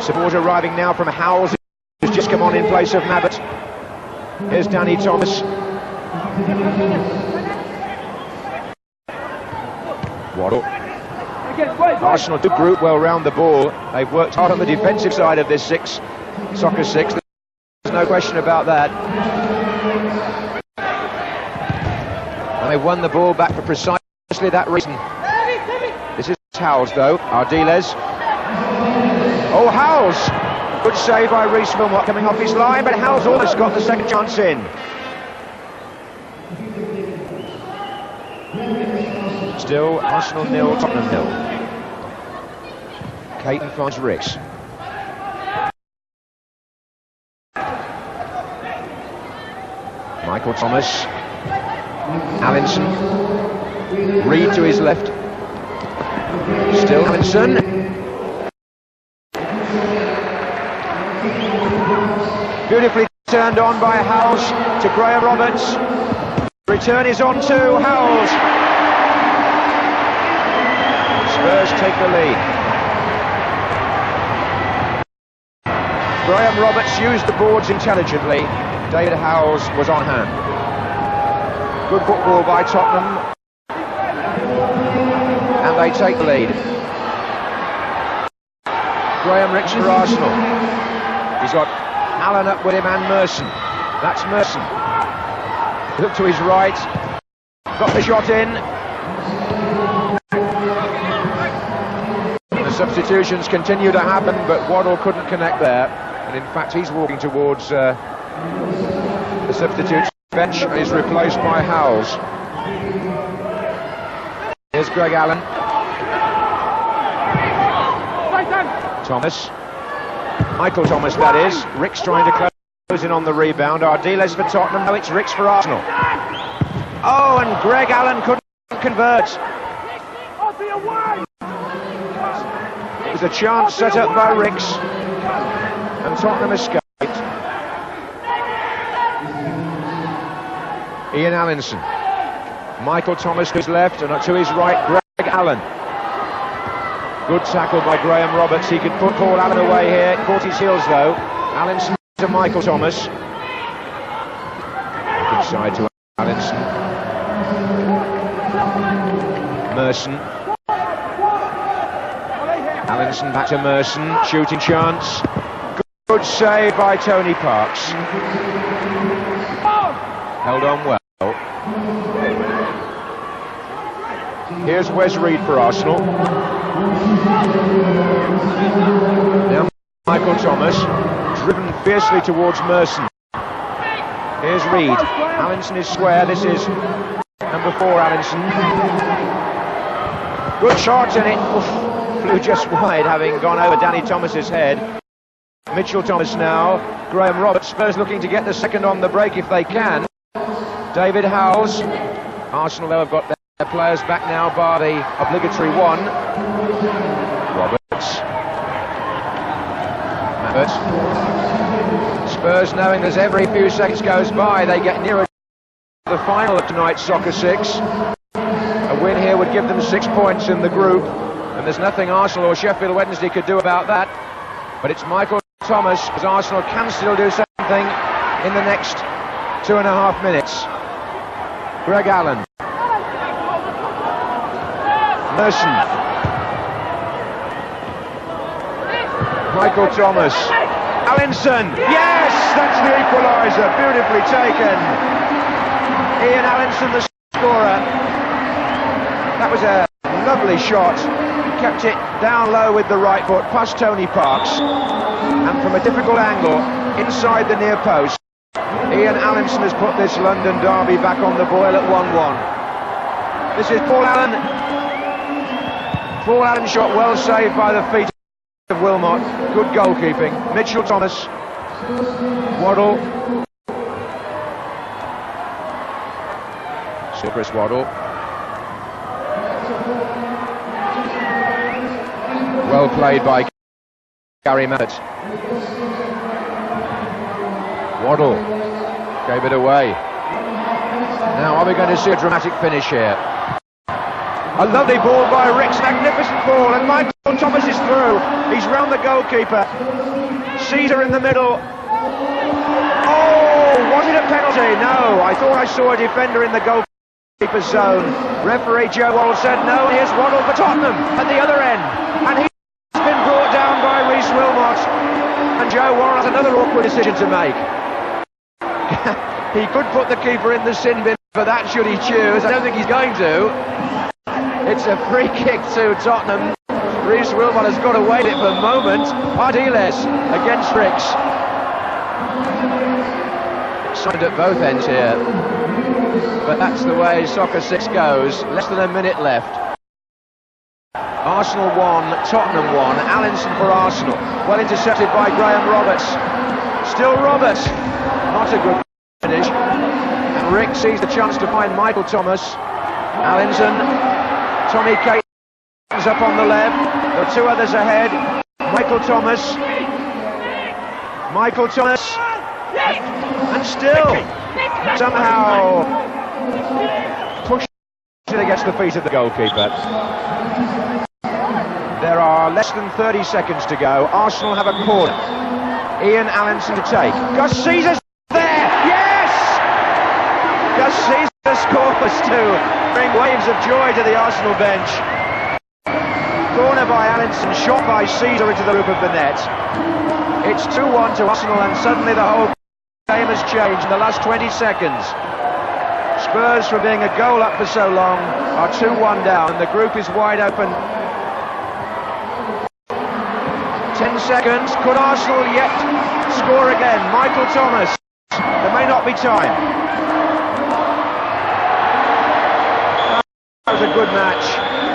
Speaker 25: Support arriving now from Howells, who's just come on in place of Mabbott. Here's Danny Thomas. Waddle. Arsenal do group well round the ball. They've worked hard on the defensive side of this soccer six. There's no question about that. And they've won the ball back for precisely that reason. This is Howells, though. Ardiles. Oh, Howells! Good save by Reece Wilmot coming off his line, but Howells almost got the second chance in. Still Arsenal 0, Tottenham 0. Caton finds Rix. Michael Thomas. Allinson. Reed to his left. Still Allinson. Beautifully turned on by Howells to Graham Roberts. Return is on to Howells. Spurs take the lead. Graham Roberts used the boards intelligently. David Howells was on hand. Good football by Tottenham. And they take the lead. Graham Rix for Arsenal. He's got Allen up with him and Merson. That's Merson. Look to his right. Got the shot in. The substitutions continue to happen, but Waddle couldn't connect there. And in fact, he's walking towards the substitutes bench and is replaced by Howells. Here's Greg Allen. Thomas. Michael Thomas, that is. Rix trying to close in on the rebound. Ardiles for Tottenham. No, it's Rix for Arsenal. Oh, and Greg Allen couldn't convert. It was a chance set up by Rix, and Tottenham escaped. Ian Allinson. Michael Thomas to his left, and to his right, Greg Allen. Good tackle by Graham Roberts. He could put Paul Allen away here. Caught his heels though. Allinson to Michael Thomas. Inside to Allinson. Merson. Allinson back to Merson. Shooting chance. Good save by Tony Parks. Held on well. Here's Wes Reed for Arsenal. Now Michael Thomas, driven fiercely towards Merson. Here's Reed. Allinson is square. This is number 4, Allinson. Good shot, and it flew just wide, having gone over Danny Thomas's head. Mitchell Thomas now. Graham Roberts. Spurs looking to get the second on the break if they can. David Howells. Arsenal, though, have got their players back now, bar the obligatory one. Roberts. Mabbott. Spurs, knowing as every few seconds goes by, they get nearer to the final of tonight's Soccer 6. A win here would give them 6 points in the group, and there's nothing Arsenal or Sheffield Wednesday could do about that. But it's Michael Thomas, as Arsenal can still do something in the next 2.5 minutes. Greg Allen. Merson. Michael Thomas. Allinson. Yes, that's the equaliser. Beautifully taken. Ian Allinson, the scorer. That was a lovely shot. Kept it down low with the right foot, past Tony Parks, and from a difficult angle, inside the near post, Ian Allinson has put this London derby back on the boil at 1-1. This is Paul Allen. Paul Allen shot well saved by the feet of Wilmot. Good goalkeeping. Mitchell Thomas. Waddle. Sir Chris Waddle. Well played by Gary Mallett. Waddle gave it away. Now are we going to see a dramatic finish here? A lovely ball by Ricks, magnificent ball, and Michael Thomas is through. He's round the goalkeeper. Caesar in the middle. Oh, was it a penalty? No, I thought I saw a defender in the goalkeeper's zone. Referee Joe Waddle said no. Here's Waddle for Tottenham at the other end, and he's been brought down by Rhys Wilmot. And Joe Waddle has another awkward decision to make. He could put the keeper in the sin bin for that should he choose. I don't think he's going to. It's a free kick to Tottenham. Rhys Wilmot has got away with it for a moment. Ardiles against Ricks. Excited at both ends here. But that's the way Soccer 6 goes. Less than a minute left. Arsenal 1, Tottenham 1. Allinson for Arsenal. Well intercepted by Graham Roberts. Still Roberts. Not a good finish. And Rick sees the chance to find Michael Thomas. Allinson. Tommy Caton's up on the left. There are two others ahead. Michael Thomas. Michael Thomas. And still somehow pushed it against the feet of the goalkeeper. There are less than 30 seconds to go. Arsenal have a corner. Ian Allinson to take. Gus Caesar's there! Yes! Gus Caesar scores to bring waves of joy to the Arsenal bench. Corner by Allinson, shot by Caesar into the roof of the net. It's 2-1 to Arsenal, and suddenly the whole game has changed in the last 20 seconds. Spurs, from being a goal up for so long, are 2-1 down. The group is wide open. 10 seconds. Could Arsenal yet score again? Michael Thomas. There may not be time. That was a good match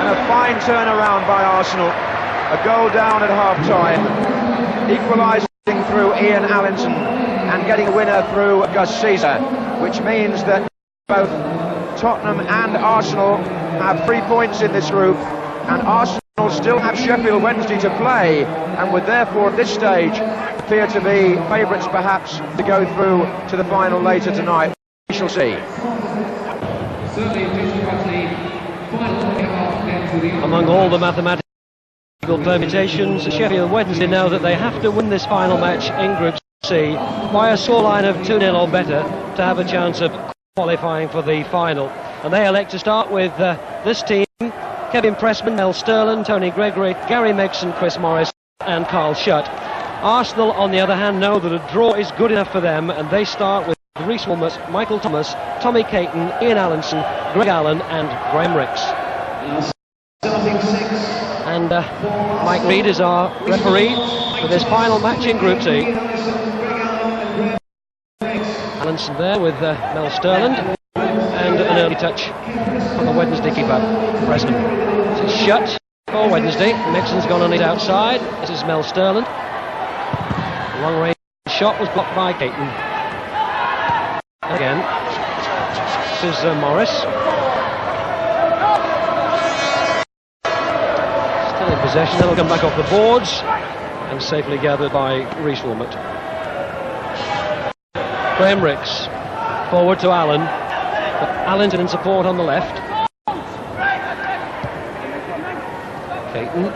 Speaker 25: and a fine turnaround by Arsenal. A goal down at half-time, equalising through Ian Allinson and getting a winner through Gus Caesar, which means that both Tottenham and Arsenal have 3 points in this group, and Arsenal still have Sheffield Wednesday to play and would therefore at this stage appear to be favourites perhaps to go through to the final later tonight. We shall see.
Speaker 7: Among all the mathematical permutations, Sheffield Wednesday know that they have to win this final match in Group C by a scoreline of 2-0 or better to have a chance of qualifying for the final. And they elect to start with this team: Kevin Pressman, Mel Sterland, Tony Gregory, Gary Megson, Chris Morris and Carl Shutt. Arsenal, on the other hand, know that a draw is good enough for them, and they start with Rhys Wilmot, Michael Thomas, Tommy Caton, Ian Allinson, Greg Allen and Graham Ricks. And Mike Reid is our referee for this final match in Group C. Allinson there with Mel Sterland, and an early touch on the Wednesday keeper, Pressman. This is Shutt for Wednesday. Mixon's gone on his outside. This is Mel Sterland. Long range shot was blocked by Caton. Again, this is Morris. Still in possession, then will come back off the boards and safely gathered by Rhys Wilmot. Graham Ricks forward to Allen. Allen in support on the left. Caton.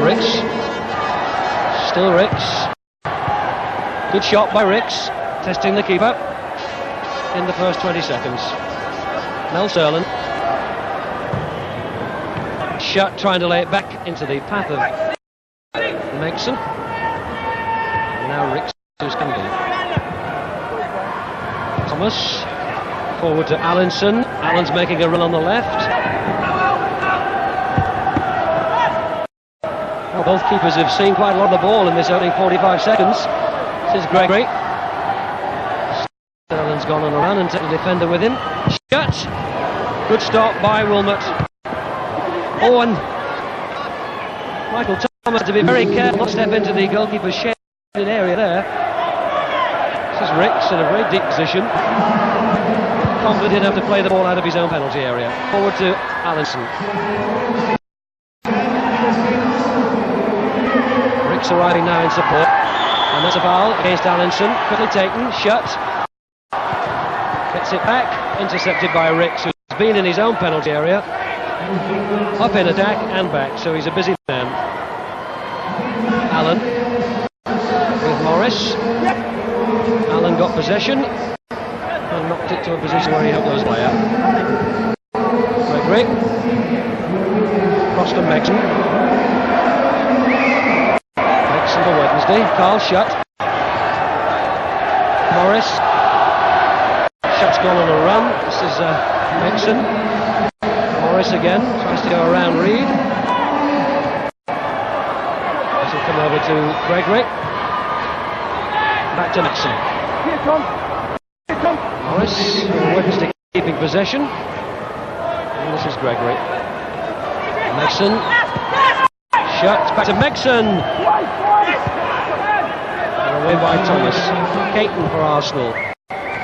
Speaker 7: Ricks. Still Ricks. Good shot by Ricks. Testing the keeper in the first 20 seconds. Mel Sterland. Shutt trying to lay it back into the path of Megson. Now Ricks who's can do. Thomas forward to Allinson. Allen's making a run on the left. Both keepers have seen quite a lot of the ball in this opening 45 seconds. This is Gregory. Sterling's gone on a run and taken the defender with him. Shut! Good stop by Wilmot. Owen. Michael Thomas to be very careful not to step into the goalkeeper's shaded area there. This is Ricks in a very deep position. Confident enough to play the ball out of his own penalty area. Forward to Allinson. Ricks arriving now in support. And that's a foul against Allinson. Quickly taken, shut. Gets it back, intercepted by Ricks, who's been in his own penalty area. Up in attack and back, so he's a busy man. Allen with Morris. Allen got possession and knocked it to a position where he hoped those lay out. Gregory. Cross to Megson. Megson for Wednesday. Carl Shutt. Morris. Shutt's gone on a run. This is Megson. Morris again. Tries to go around Reed. This will come over to Gregory. Back to Megson. Morris, Wednesday keeping possession. And this is Gregory. Megson. Shut. Back to Megson. And away by Thomas. Caton for Arsenal.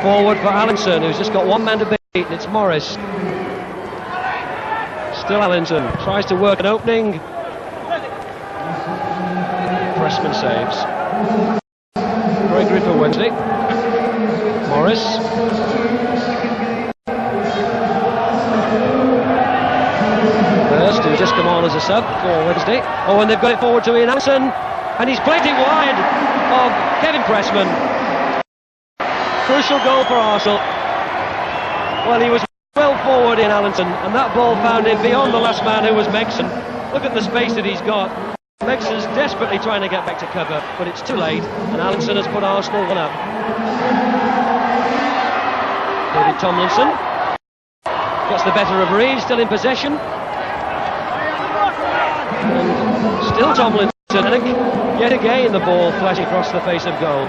Speaker 7: Forward for Allinson, who's just got one man to beat, and it's Morris. Still Allinson. Tries to work an opening. Pressman saves. Gregory for Wednesday. Morris. First, who's just come on as a sub for Wednesday. Oh, and they've got it forward to Ian Allinson. And he's played it wide of Kevin Pressman. Crucial goal for Arsenal. Well, he was well forward in Allinson, and that ball found him beyond the last man, who was Megson. Look at the space that he's got. Megson's desperately trying to get back to cover, but it's too late, and Allinson has put Arsenal one up. David Tomlinson gets the better of Reed, still in possession. And still Tomlinson, and yet again the ball flashing across the face of goal.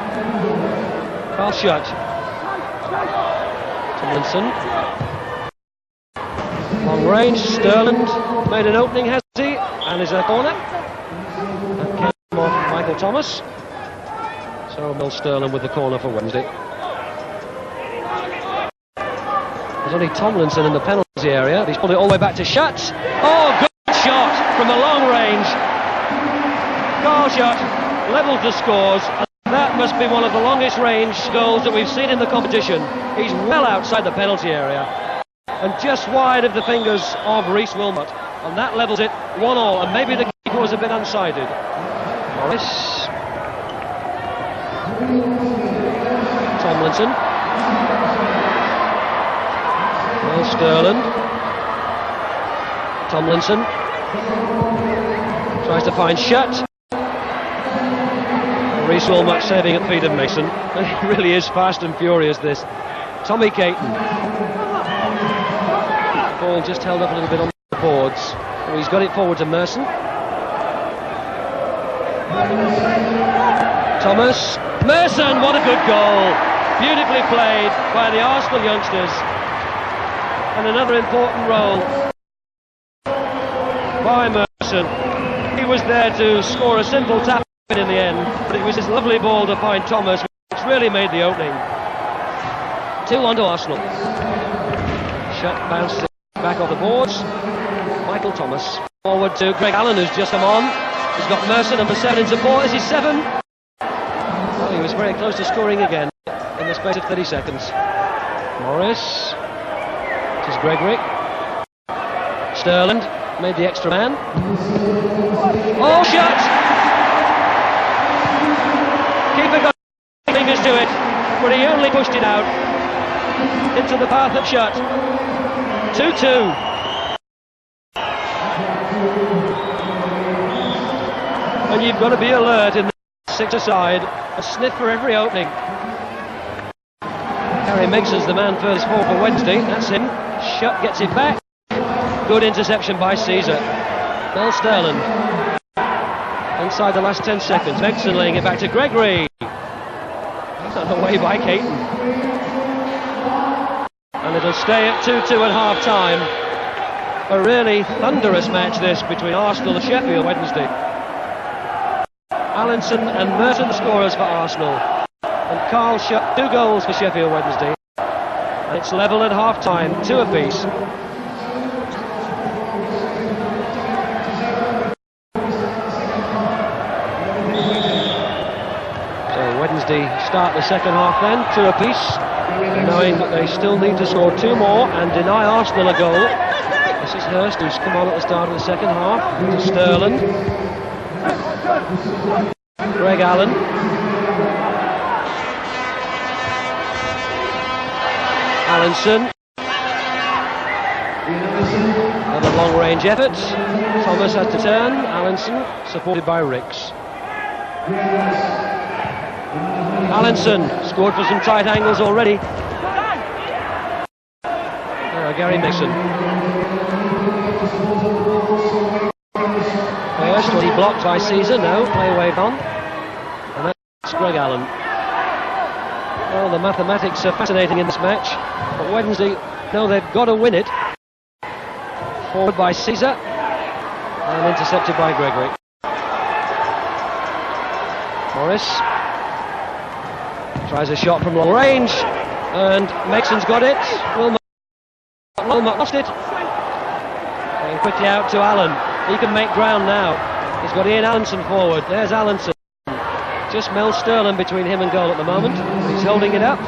Speaker 7: Carl Shutt. Tomlinson. Long range, Sterland made an opening, has he? And is a corner. That came off Michael Thomas. So Mill Sterland with the corner for Wednesday. There's only Tomlinson in the penalty area. He's pulled it all the way back to Shutt. Oh, good shot from a long range. Carl Shutt levels the scores. That must be one of the longest range goals that we've seen in the competition. He's well outside the penalty area and just wide of the fingers of Rhys Wilmot, and that levels it 1-1, and maybe the keeper was a bit unsided. Morris. Tomlinson. Well, Sterland. Tomlinson tries to find Shutt. Rhys Wilmot saving at feet of Mason. He really is fast and furious, this. Tommy Caton. Ball just held up a little bit on the boards. Oh, he's got it forward to Merson. Thomas. Merson, what a good goal. Beautifully played by the Arsenal youngsters. And another important role by Merson. He was there to score a simple tap in the end, but it was his lovely ball to find Thomas, which really made the opening. 2-1 to Arsenal. Shutt bounced back off the boards. Michael Thomas forward to Greg Allen, who's just come on. He's got Mercer, number 7, in support. Is he 7? Well, he was very close to scoring again in the space of 30 seconds. Morris. It is Gregory. Sterland made the extra man. Oh, Shutt! Keeper got fingers to it, but he only pushed it out into the path of Shutt. 2-2. And you've got to be alert in the 6-a-side. A sniff for every opening. Harry Megson's the man first forward for Wednesday. That's him. Shutt gets it back. Good interception by Caesar. Mel Sterland. inside the last 10 seconds. Megson laying it back to Gregory. And away by Caton. And it'll stay at 2-2 at half-time. A really thunderous match this between Arsenal and Sheffield Wednesday. Allinson and Merton scorers for Arsenal. And Carl shot 2 goals for Sheffield Wednesday. And it's level at half-time, 2 apiece. So Wednesday start the second half then, 2 apiece, knowing that they still need to score 2 more and deny Arsenal a goal. This is Hurst, who's come on at the start of the second half. To Sterland. Greg Allen. Allinson. Another long-range effort. Thomas has to turn. Allinson, supported by Ricks. Allinson scored for some tight angles already. Gary Mixon. First, was he blocked by Caesar? No, play waved on. And that's Greg Allen. Well, the mathematics are fascinating in this match, but Wednesday know they've got to win it. Forward by Caesar, and intercepted by Gregory. Morris tries a shot from long range, and Mixon's got it. Wilmot lost it. Going quickly out to Allen. He can make ground now. He's got Ian Allinson forward. There's Allinson. Just Mel Sterling between him and goal at the moment. He's holding it up.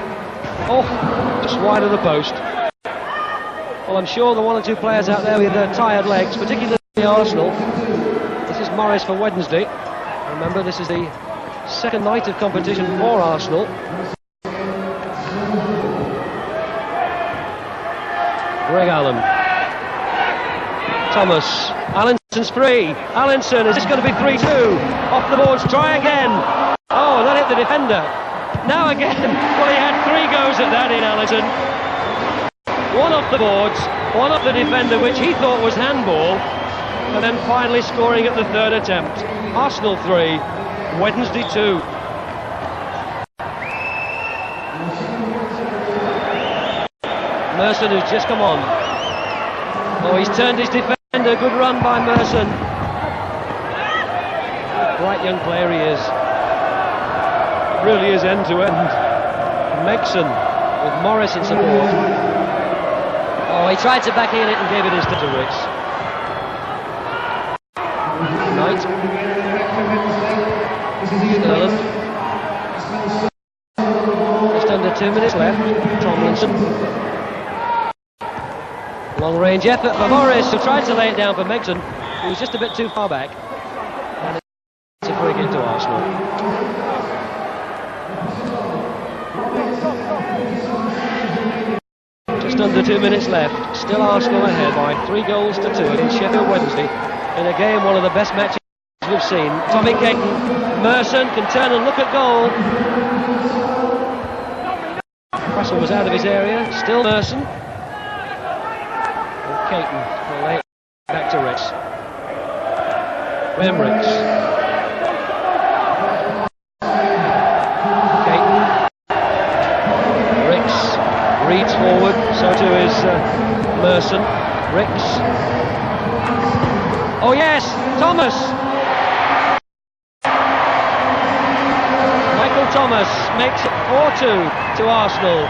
Speaker 7: Oh, just wide of the post. Well, I'm sure the 1 or 2 players out there with their tired legs, particularly Arsenal. This is Morris for Wednesday. Remember, this is the second night of competition for Arsenal. Greg Allen. Thomas. Allinson's free. Allinson, is this going to be 3-2? Off the boards, try again. Oh, that hit the defender. Now again. Well, he had 3 goes at that in Allinson. 1 off the boards, 1 off the defender, which he thought was handball. And then finally scoring at the 3rd attempt. Arsenal 3, Wednesday 2. Merson, who's just come on. Oh, he's turned his defender. Good run by Merson. Bright young player he is. Really is end to end. Megson with Morris in support.
Speaker 3: Oh, he tried to back in it and gave it instead to Ricks.
Speaker 7: Knight. Sterling. Just under 2 minutes left. Tomlinson. Long-range effort for Morris, who tried to lay it down for Megson. He was just a bit too far back. And it's a free kick to Arsenal. Just under 2 minutes left. Still Arsenal ahead by 3 goals to 2 against Sheffield Wednesday. In a game, one of the best matches we've seen. Tommy Caton. Merson can turn and look at goal. Russell was out of his area. Still Merson. Caton will lay it back to Ricks. Graham Ricks. Caton. Ricks reads forward, so too is Merson. Ricks. Oh yes, Thomas! Michael Thomas makes it 4-2 to Arsenal.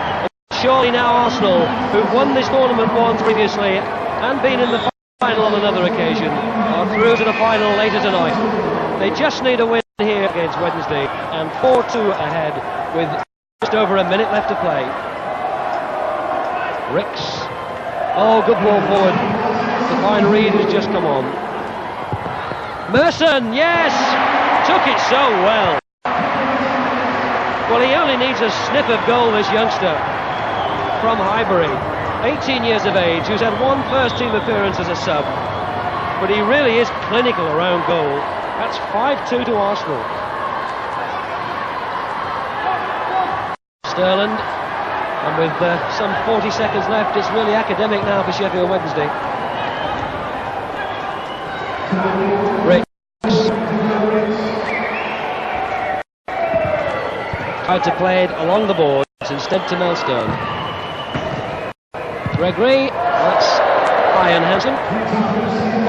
Speaker 7: Surely now Arsenal, who've won this tournament once previously and been in the final on another occasion, are through to the final later tonight. They just need a win here against Wednesday, and 4-2 ahead with just over a minute left to play. Ricks. Oh, good ball forward. Define Reed has just come on. Merson, yes! Took it so well. Well, he only needs a sniff of goal, this youngster from Highbury. 18 years of age, who's had 1 first-team appearance as a sub, but he really is clinical around goal. That's 5-2 to Arsenal. Sterling, and with some 40 seconds left, it's really academic now for Sheffield Wednesday. Ricks. Tried to play it along the boards instead to Melstone. Gregory, that's Ian Hansen.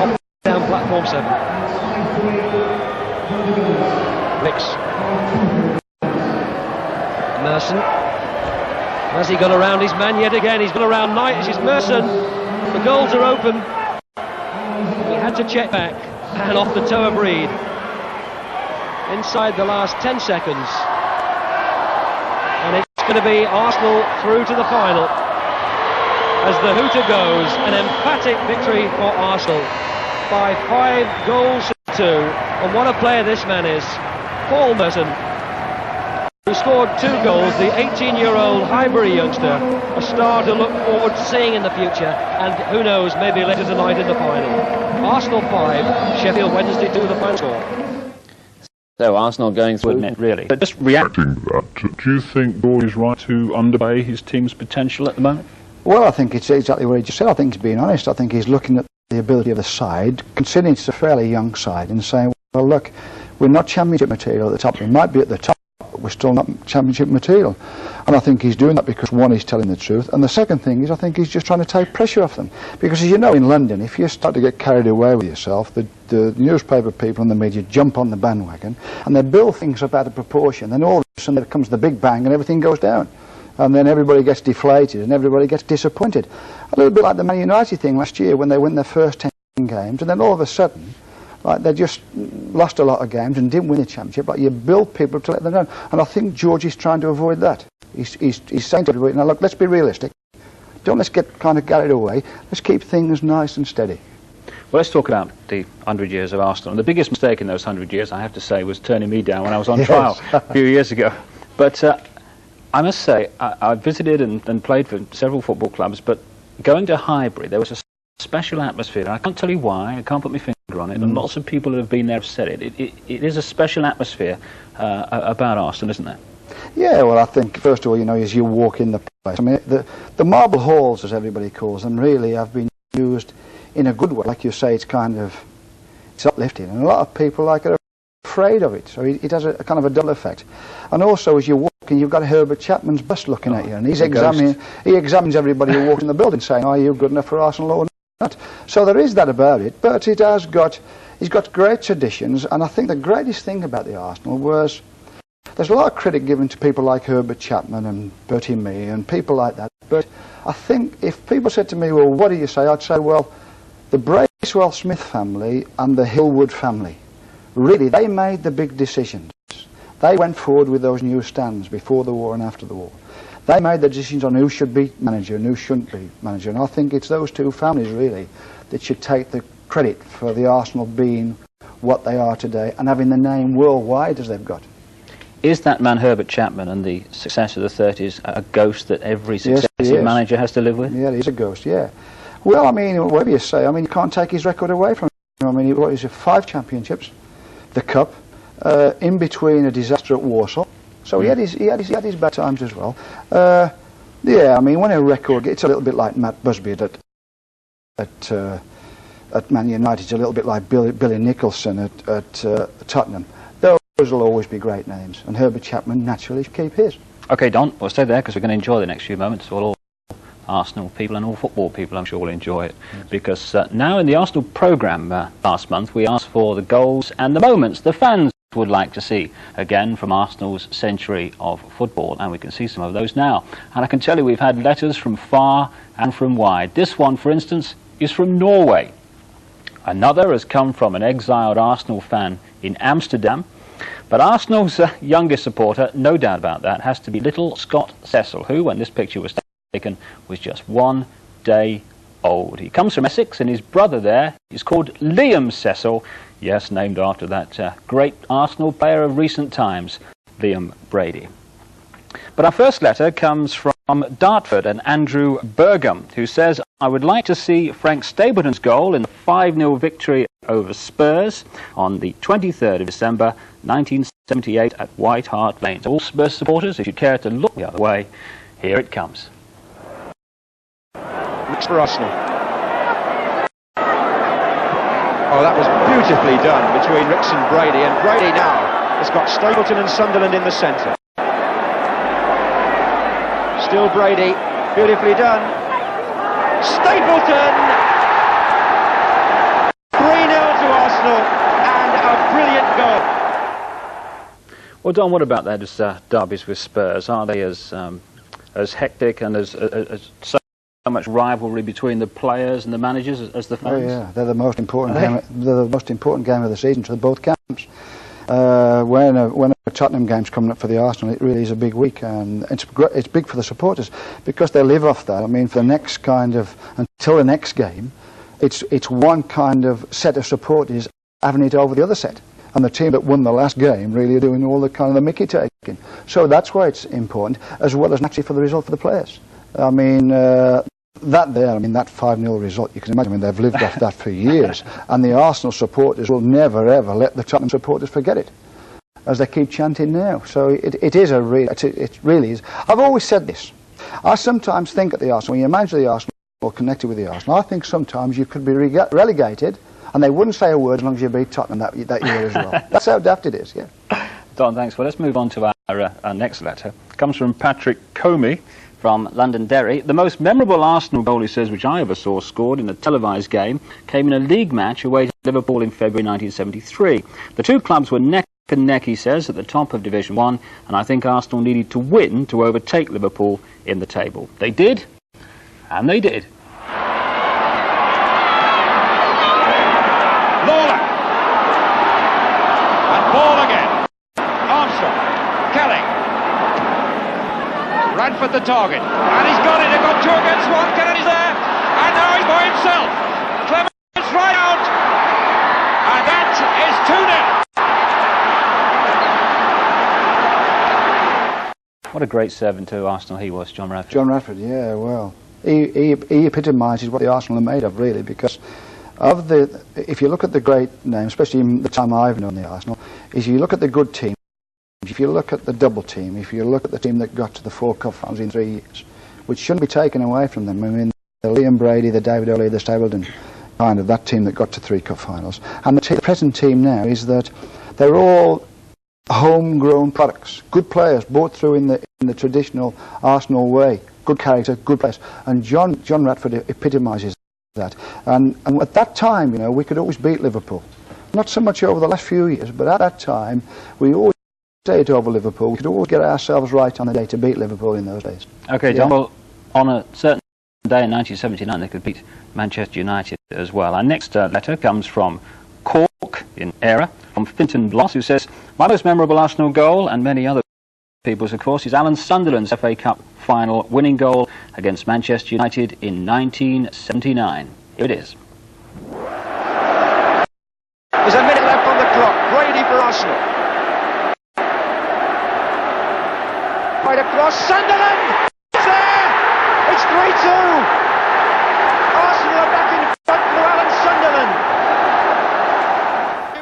Speaker 7: Off down platform 7. Ricks. Merson. Has he got around his man yet again? He's got around Knight. This is Merson. The goals are open. He had to check back. And off the toe of Reed. Inside the last 10 seconds. And it's going to be Arsenal through to the final. As the hooter goes, an emphatic victory for Arsenal by 5 goals to 2. And what a player this man is. Paul Merson, who scored 2 goals, the 18-year-old Highbury youngster, a star to look forward to seeing in the future, and who knows, maybe later tonight in the final. Arsenal 5, Sheffield Wednesday 2, the final score.
Speaker 5: So Arsenal going through it, really.
Speaker 8: But just reacting to that, do you think George is right to underplay his team's potential at the moment?
Speaker 9: Well, I think it's exactly what he just said. I think he's being honest. I think he's looking at the ability of the side, considering it's a fairly young side, and saying, well, look, we're not championship material at the top. We might be at the top, but we're still not championship material. And I think he's doing that because, one, he's telling the truth, and the second thing is I think he's just trying to take pressure off them. Because, as you know, in London, if you start to get carried away with yourself, the newspaper people and the media jump on the bandwagon, and they build things up out of proportion, then all of a sudden there comes the big bang and everything goes down. And then everybody gets deflated and everybody gets disappointed. A little bit like the Man United thing last year when they win their first 10 games, and then all of a sudden, like, they just lost a lot of games and didn't win the championship. Like, you build people to let them down. And I think George is trying to avoid that. He's saying to everybody, now look, let's be realistic. Let's get kind of carried away. Let's keep things nice and steady.
Speaker 8: Well, let's talk about the 100 years of Arsenal. And the biggest mistake in those 100 years, I have to say, was turning me down when I was on trial a few years ago. But I must say, I visited and played for several football clubs, but going to Highbury, there was a special atmosphere. I can't tell you why, I can't put my finger on it, and lots of people that have been there have said it. It is a special atmosphere about Arsenal, isn't there?
Speaker 9: Yeah, well, I think, first of all, you know, as you walk in the place, I mean, the marble halls, as everybody calls them, really have been used in a good way. Like you say, it's uplifting, and a lot of people like it are afraid of it, so it has a kind of a double effect. And also, as you walk in, you've got Herbert Chapman's bust looking at you, and he examines everybody who walks in the building, saying, are you good enough for Arsenal or not? So there is that about it, but he's got great traditions, and I think the greatest thing about the Arsenal was there's a lot of credit given to people like Herbert Chapman and Bertie Mee and people like that, but I think if people said to me, well, what do you say? I'd say, well, the Bracewell-Smith family and the Hillwood family, really, they made the big decisions. They went forward with those new stands before the war and after the war. They made the decisions on who should be manager and who shouldn't be manager, and I think it's those two families, really, that should take the credit for the Arsenal being what they are today and having the name worldwide as they've got.
Speaker 8: Is that man Herbert Chapman and the success of the 30s a ghost that every successive manager has to live with?
Speaker 9: Yeah, he's a ghost, yeah. Well, I mean, whatever you say, I mean, you can't take his record away from him. I mean, what is it, 5 championships, the Cup, in between a disaster at Warsaw. So he had his bad times as well. Yeah, I mean, when a record, it's a little bit like Matt Busby at Man United. It's a little bit like Billy Nicholson at Tottenham. Those will always be great names, and Herbert Chapman naturally should keep his.
Speaker 8: Okay, Don, we'll stay there because we're going to enjoy the next few moments. All Arsenal people and all football people, I'm sure, will enjoy it. Because now in the Arsenal programme last month, we asked for the goals and the moments the fans would like to see again from Arsenal's century of football, and we can see some of those now. And I can tell you we've had letters from far and from wide. This one, for instance, is from Norway. Another has come from an exiled Arsenal fan in Amsterdam. But Arsenal's youngest supporter, no doubt about that, has to be little Scott Cecil, who, when this picture was taken, was just 1 day old. He comes from Essex, and his brother there is called Liam Cecil, yes, named after that great Arsenal player of recent times, Liam Brady. But our first letter comes from Dartford and Andrew Burgum, who says, I would like to see Frank Stapleton's goal in the 5-0 victory over Spurs on the 23rd of December 1978 at White Hart Lane. So all Spurs supporters, if you care to look the other way, here it comes.
Speaker 25: Looks for Arsenal. Oh, that was beautifully done between Ricks and Brady now has got Stapleton and Sunderland in the centre. Still Brady, beautifully done. Stapleton! 3-0 to Arsenal, and a brilliant goal.
Speaker 8: Well, Don, what about those derbies with Spurs? Are they as hectic and as so much rivalry between the players and the managers as the fans?
Speaker 9: Oh yeah, they're the most important game. They're the most important game of the season to both camps. When a Tottenham game's coming up for the Arsenal, it really is a big week, and it's big for the supporters because they live off that. I mean, for the next until the next game, it's one kind of set of supporters having it over the other set. And the team that won the last game really are doing all the kind of the mickey taking. So that's why it's important, as well as naturally for the result for the players. I mean, that 5-0 result, you can imagine, I mean, they've lived off that for years. And the Arsenal supporters will never, ever let the Tottenham supporters forget it, as they keep chanting now. So it really is. I've always said this. I sometimes think at the Arsenal, when you manage the Arsenal or connected with the Arsenal, I think sometimes you could be relegated, and they wouldn't say a word as long as you beat Tottenham that year as well. That's how daft it is, yeah.
Speaker 8: Don, thanks. Well, let's move on to our next letter. It comes from Patrick Comey from Londonderry. The most memorable Arsenal goal, he says, which I ever saw scored in a televised game, came in a league match away to Liverpool in February 1973. The two clubs were neck and neck, he says, at the top of Division 1, and I think Arsenal needed to win to overtake Liverpool in the table. They did, and they did.
Speaker 25: Ball again. Armstrong. Kelly. Radford the target. And he's got it. They've got 2 against 1. Kennedy's there. And now he's by himself. Clemens right out. And that is 2-0.
Speaker 8: What a great servant to Arsenal he was, John Radford.
Speaker 9: John Radford, yeah, well. He epitomises what the Arsenal are made of, really, because if you look at the great names, especially in the time I've known the Arsenal, is you look at the good teams, if you look at the double team, if you look at the team that got to the 4 cup finals in 3 years, which shouldn't be taken away from them. I mean, the Liam Brady, the David O'Leary, the Stapleton, kind of that team that got to 3 cup finals. And the present team now is that they're all homegrown products, good players, brought through in the traditional Arsenal way, good character, good players. And John Radford epitomises that. And at that time, you know, we could always beat Liverpool. Not so much over the last few years, but at that time, we always stayed over Liverpool. We could always get ourselves right on the day to beat Liverpool in those days.
Speaker 8: Okay, John, well, on a certain day in 1979, they could beat Manchester United as well. Our next letter comes from Cork in Era, from Finton Bloss, who says, my most memorable Arsenal goal, and many other people's, of course, is Alan Sunderland's FA Cup final winning goal against Manchester United in 1979. Here it is.
Speaker 25: There's a minute left on the clock. Brady for Arsenal. Right across, Sunderland! It's there! It's 3-2! Arsenal are back in front for Alan Sunderland.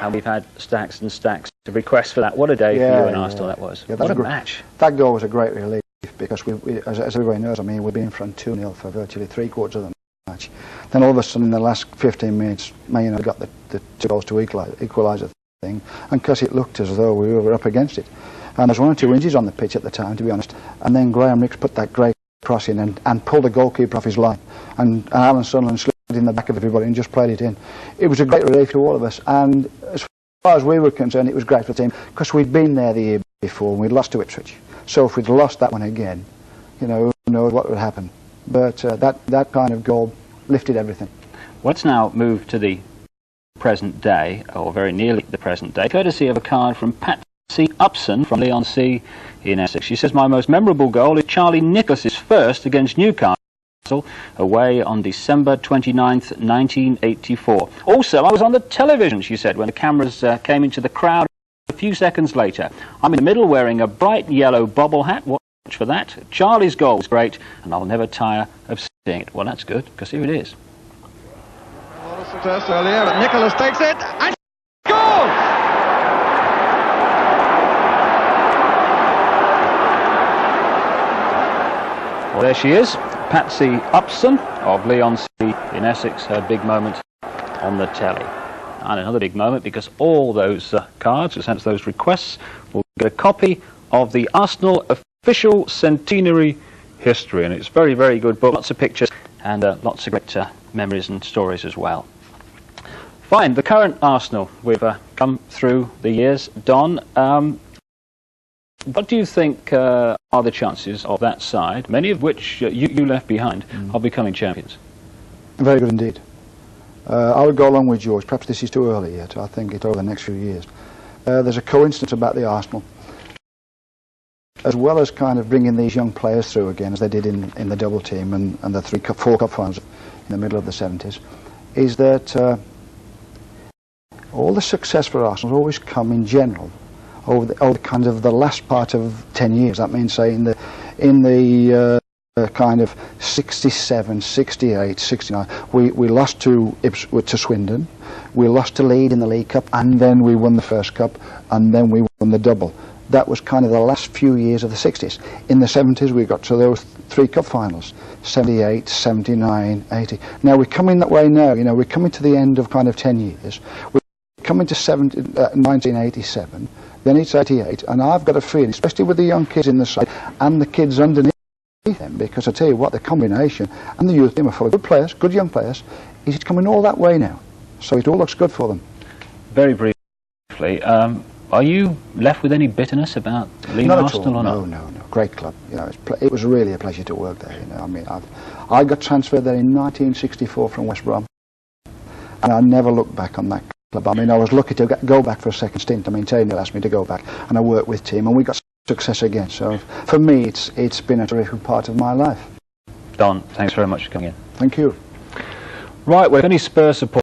Speaker 8: And we've had stacks and stacks of requests for that. What a day for you and Arsenal that was.
Speaker 9: Yeah,
Speaker 8: what a match.
Speaker 9: That goal was a great relief because, as everybody knows, I mean, we've been in front 2-0 for virtually 3/4 of the match. Then all of a sudden, in the last 15 minutes, Man United got the 2 goals to equalise the thing, and because it looked as though we were up against it. And there's 1 or 2 inches on the pitch at the time, to be honest. And then Graham Rix put that great cross in and pulled the goalkeeper off his line. And Alan Sunderland slid in the back of everybody and just played it in. It was a great relief to all of us. And as far as we were concerned, it was great for the team because we'd been there the year before and we'd lost to Ipswich. So if we'd lost that one again, you know, who knows what would happen. But that kind of goal lifted everything.
Speaker 8: Let's now move to the present day, or very nearly the present day, courtesy of a card from Patsy Upson from Leigh-on-Sea in Essex. She says, my most memorable goal is Charlie Nicholas's first against Newcastle away on December 29th, 1984. Also, I was on the television, she said, when the cameras came into the crowd a few seconds later. I'm in the middle wearing a bright yellow bobble hat. Watch for that. Charlie's goal was great, and I'll never tire of seeing it. Well, that's good, because here it is.
Speaker 25: Success earlier, but Nicholas takes it and scores!
Speaker 8: Well, there she is, Patsy Upson of Leigh-on-Sea in Essex, her big moment on the telly. And another big moment because all those cards, who sent those requests, will get a copy of the Arsenal official centenary history, and it's very, very good book. Lots of pictures and lots of great memories and stories as well. Fine, the current Arsenal, we've come through the years. Don, what do you think are the chances of that side, many of which you left behind, of becoming champions?
Speaker 9: Very good indeed. I would go along with George. Perhaps this is too early yet. I think it's over the next few years. There's a coincidence about the Arsenal. As well as kind of bringing these young players through again, as they did in the double team and the 4 cup finals in the middle of the 70s, is that all the success for Arsenal has always come in general over the kind of the last part of 10 years. That means, say, in the kind of 67, 68, 69, we lost to Swindon, we lost to Leeds in the League Cup, and then we won the first cup, and then we won the double. That was kind of the last few years of the 60s. In the 70s, we got to those 3 cup finals, 78, 79, 80. Now, we're coming that way now. You know, we're coming to the end of kind of 10 years. We're coming to 1987, then it's 88, and I've got a feeling, especially with the young kids in the side and the kids underneath them, because I tell you what, the combination and the youth team are full of good players, good young players, is it's coming all that way now. So it all looks good for them.
Speaker 8: Very briefly, are you left with any bitterness about leaving Arsenal or not?
Speaker 9: No. Great club. You know, it was really a pleasure to work there. You know, I mean, I got transferred there in 1964 from West Brom, and I never looked back on that club. I mean, I was lucky to go back for a second stint. I mean, Tony asked me to go back, and I worked with Tim, and we got success again. So for me, it's been a terrific part of my life.
Speaker 8: Don, thanks very much for coming in.
Speaker 9: Thank you.
Speaker 8: Right, well, if any Spurs support